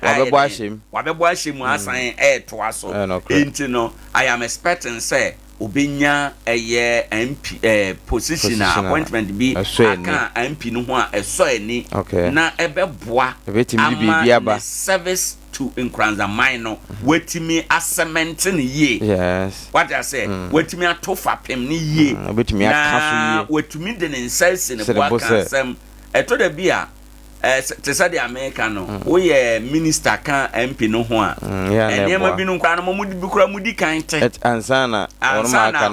wabebo ahyem asan to aso enti no I am expecting say obenya eye MP position appointment bi aka MP no ho a eso eni na ebeboa ama service to Nkoranza mine wetimi asement ni ye what I say wetimi atofa pem ni ye wetimi akaso ye wetimi de nsense ne kwa kansem eto da bia te say the American no we minister kan MP no ho a enema bi no kwa no mudi bi kura mudi kan te ansana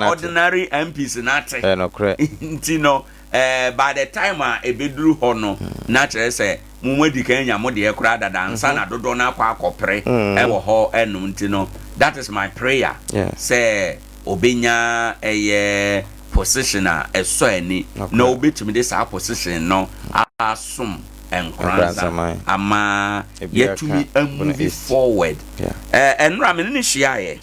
ordinary MPs na te nti no by the time ebeduru ho no na chere say mumwedi kenya mo de ekura dada ansa na dodo na akwa akopre ewo ho enum nti no that is my prayer say obenya eye position a eso ani na obetumi de sa position no asum Nkoranza ama yetumi move forward enra me ni hia ye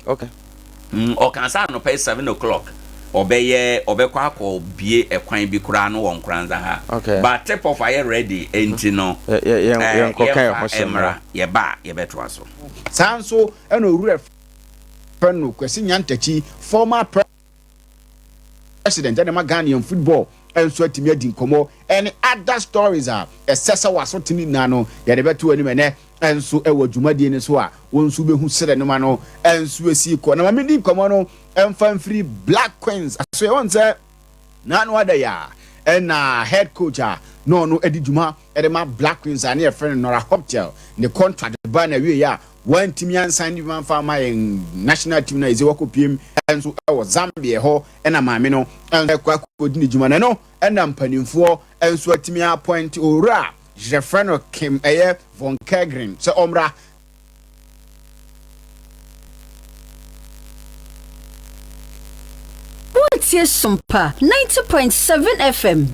o kan sa no pay 7 o'clock obekwa akọ bie ekwan bi kura no won Nkoranza ha but tip of are ready enti no ye kokan hosemra ye ba ye beto aso sanso eno ru fenu kwesi nyantachi former president and Ghanaian football enso atimi adi nkomo any other stories are esesa wasotini nano ye de beto ani mene enso ewo dwumadie ne so a wonsu behu sere no ma no enso esi ko na ma di nkomo no enfan free Black Queens so you want say na no ada ya na head coach no edi dwuma e de ma Black Queens and your friend Nora Hotel the contract ba na wie ya one team yan sign the man for my national team na is work pm enso e wo Zambia ho e na maame no enso kwa kodi dwuma na no e na mpanimfo enso atimi appoint ora je friend Kim eye von Kegrin so omra What's your Sompa 90.7 FM?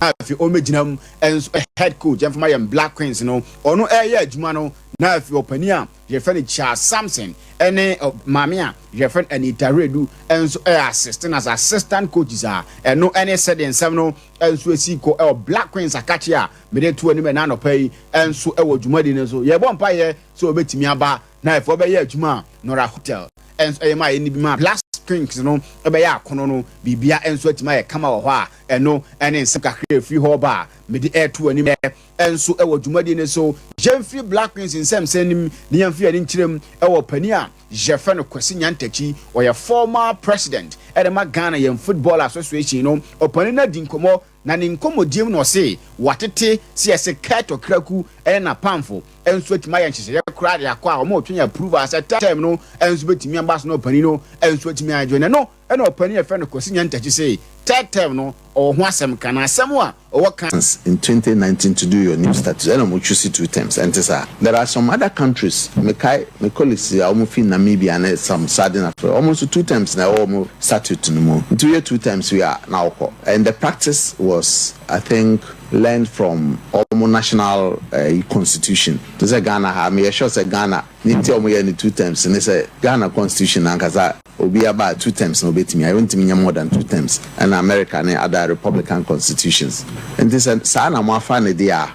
Afi omejinam enso head coach and for my Black Queens no ono adwuma no na afi opani a je friend Charles Samson ene maame a je friend Anita Redu enso assistant as assistant coaches eno ene said ensem no enso esiko Black Queens akachi a mede to ani me na no pai enso adwuma di ne so ye bon pa ye so obetimi aba na afi obe ye adwuma Nora Hotel enso ma eni bi ma Black Queens no ebe ya akono no bibia enso atima ye kama wo ho a eno ene nsem kakra free ho ba mede to ani me enso adwumadi ne so Jemfree Black Queens nsem senim ne yamfie ani nkyirem pani a Jefe no Kwesi Nyantachi or your former president Edema Ghana Yam Football Association no opani na dinkomo na ne nkomodiem no se watete se ese kato kraku na pamfo enso atima ya nhyese kra de akwa o mo twenya approve as at time no enso betimi ambas no opani no enso atimi ajo ne no na opani e fe no Kwesi Nyantachi se third term no or ho asem kana asem a o kan in 2019 to do your new status and I'm choose 2 terms and there are some other countries me colleagues almost in Namibia and some Southern Africa almost 2 terms now almost statute no more 2 terms we are now and the practice was I think learned from almost national constitution to say Ghana have me sure say Ghana need to me 2 terms and say Ghana constitution and kaza obi about 2 terms no betimi I want me more than 2 terms and America and other republican constitutions and this sana mo afane dia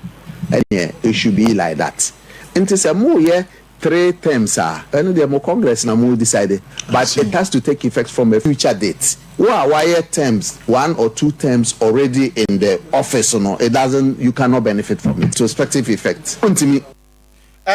and it should be like that and this more 3 terms and the more congress na mo decided but it has to take effect from a future date why terms 1 or 2 terms already in the office or no it doesn't you cannot benefit from it prospective effect continue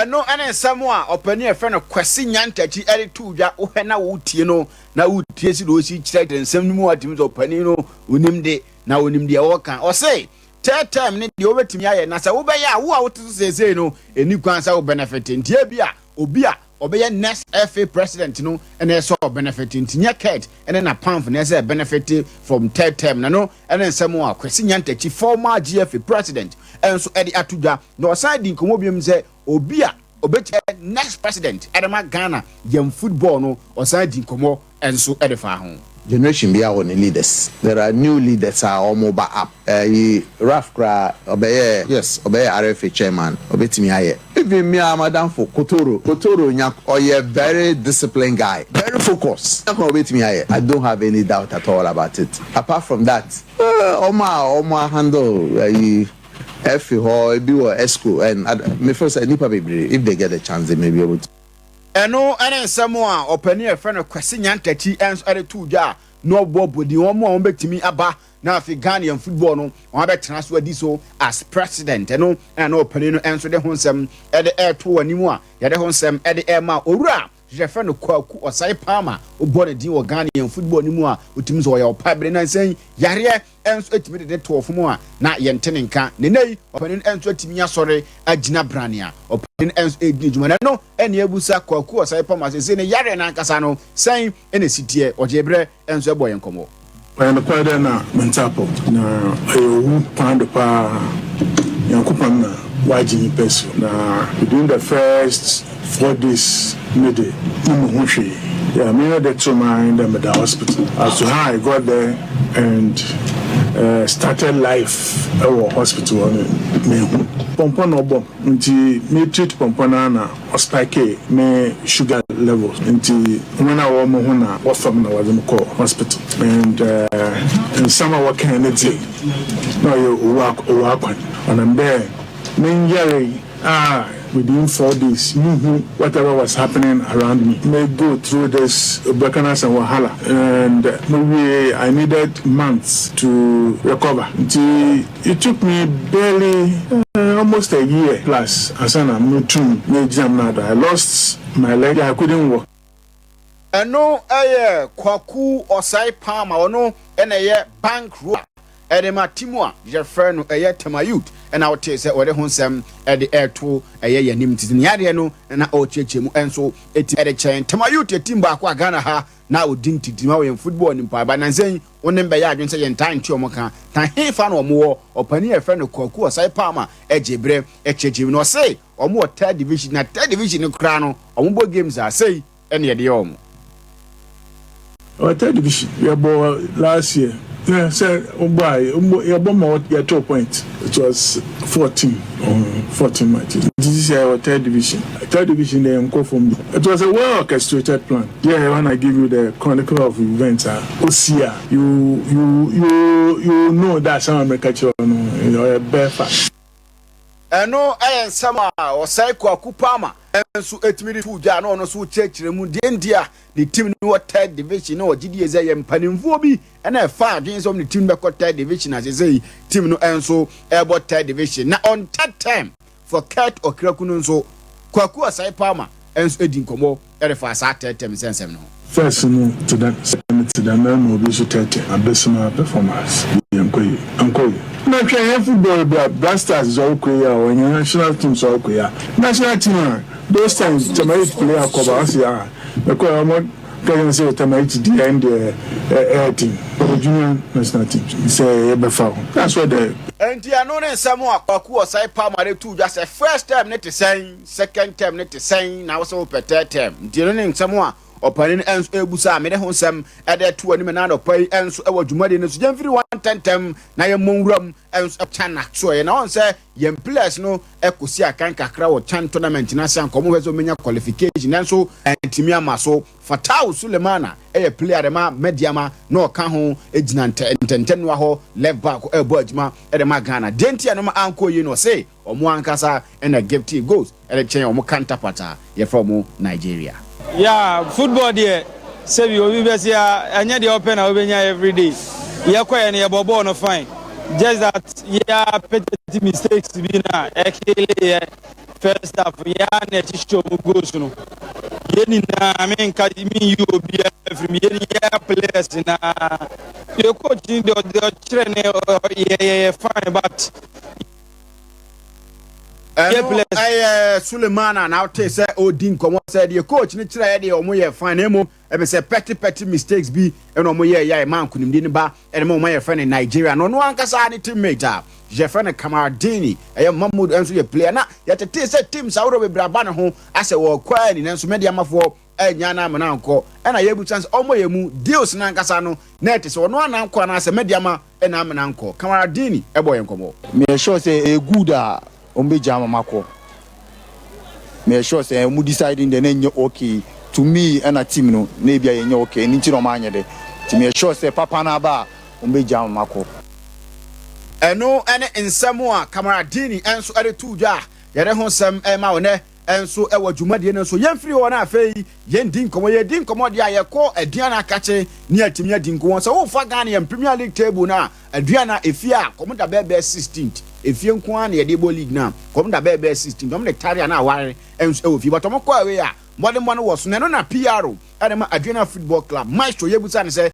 no ene samwa opani e friend Kwesi Nyantachi eri tuja wo na wo tie no na wo tie si do si kire nsem ni mu atimi so opani no onimde na onimde e wo kan o say third time ni de obetimi aye na sa wo be ya wo a wo to sese no eni kwan sa wo benefit ntie bia obi a obeye next FA president no ene so benefit ntinya ket ene na pamf na say benefit from third term na no ene samwa Kwesi Nyantachi former GFA president enso edi atuja no side nkomo biem say obi a obeti next president Edema Ghana Yam Football no osadi nkomo enso edefa ho generation be our leaders. There are new leaders are all mobile up. Raf Kra obey RFA chairman obetimi aye. Even me madam for Kotoro nyak or very disciplined guy, very focused. I don't have any doubt at all about it. Apart from that, Oma handle Effie or Ebi Esco and me first nipa baby if they get a chance they may be able to. Eno ene nsemo opani e friend Kwesi Nyantachi ens ade tuja no bobodi won mo betimi aba na afi Ghanaian football no won betena so adi so as president eno opani no enso de honsem ede air to animu a yede honsem ede air ma owura je friend Kwaku Osai Palmer obone din wo Ghanaian football animu a otimi so ya opabre na nsen yare enso etimi de to ofo mu a na yentene nka ne nei opani enso etimi asore agina brania opani enso edi juma no ene ebusa Kwaku Osai Palmer se ne yare na nkasa no sen ene sitie ojebre enso ebo yenkomo and the father na mentapo na ayu pando pa yankupan na waji peso na within the first 4 days midday yeah, me know the trauma in the hospital as to how I got there and started life at our hospital on me pompo no bom nti me treat pompo na spike me sugar levels nti when I was mo na what from na was call hospital and in summer working in the day no you work and I'm there me within 4 days, whatever was happening around me may go through this Bakanas and Wahala, and maybe I needed months to recover. It took me barely almost a year plus. Asana I lost my leg. I couldn't walk. Eno Kwaku Osai Palmer ono ene bank road. Edema Timua, your friend, Temayut, and our taste at where honsem at the air to a year named Tiniano, and our church, and so it at a chain. Temayut, a timba, Ghana ha, now ding to Timawian football in Paba, and saying, one number yard say in time to Moka, time he found or more, or Pania friend of Kwaku, Sai Palmer, Ejebre, Eche, no say, or more third division, at third division in Crano, or more games are say, any of the home. Or third division, we are last year. Yeah, sir, your bomber at 2 points. It was 14 matches. This is our third division. Third division, they go from me. It was a well orchestrated plan. Yeah, when I give you the chronicle of events, Osia, you know that some American you're a bear fact. No, I am Sama or Saiko Kupama. And so 8 minutes to Jan no so church the India, the team no third division or GDSA and Panimvobi, and I found games on the team back third division as they say, team no answer about third division. Now on third time for Cat or Krakununso, Kwaku Sai Palmer, and so Edin Komo, Erifas at third time sense. First, no, to that, second, to the man will be so 30, a best performance. Uncle. Not football, but Blasters is all clear, or national teams all clear. National team, those times, Tamari play a cover, because I'm not going to say Tamari to the end the team, the junior national team. Say, that's what they. And you know, someone Kwaku Osai Palmer too, just a first time, not the same, second time, not the same, now so per third time. Do you know someone? Opening ends ebusa me honsem ade to ani me na no pai enso e wadwumade no so jamfiri 110 na ye monwuram enso chana so ye na on say yem players no ekosi akan kakra wo chan tournament na san komo hezo menya qualification enso entimi amaso Fatau Sulemana e player ma mediama no ka ho ejina ntenten wa ho left back e bo adjuma e de ma Ghana denti no ma anko yi no say omo ankasa e na give goals e de chen omo counterpart ye from Nigeria. Yeah, football there. Say we will be anya the open every day. Yeah, quite any bobo no fine. Just that yeah, petty mistakes be na. First half yeah, net show goes no. Yeni na I mean you be every year players na. You coaching the train yeah fine but Sulemana now take say Odin come said the coach ni try dey omo fine emo e say petty mistakes be and omo ya man kunim di ba and mo my friend in Nigeria no ankasa ni teammate je friend Kamaradini e Mahmoud enso ye player na ya tete say teams awro be braba ne ho ase wo kwa ni nso media mafo enya na amana nko na yebu chance omo yemu deals na nkasa no net so no ana nko na se mediama na amana nko Kamaradini ebo yenkomo me sure say a good ombejama mako me sure say mu deciding the nenye okay to me and a team no na bia yenye okay ni ntino ma anye de ti me sure say papa na ba ombejama mako eno ene nsemo a Kamaradini enso ade tuja yere ho sem ma wone enso ewa dwumadie no so yemfiri wona afei yendi nkomo yedi nkomo dia yekọ aduana akache ni atimi adi nkomo so wo fa Ghana yem Premier League table na aduana efia komda bebe 16th efie nko an yede bo league na komda bebe 16th dom ne tare na aware enso ewo fi but omko awe a mbode mo no wo so no na PRO ade ma aduana football club maestro yebusa ne se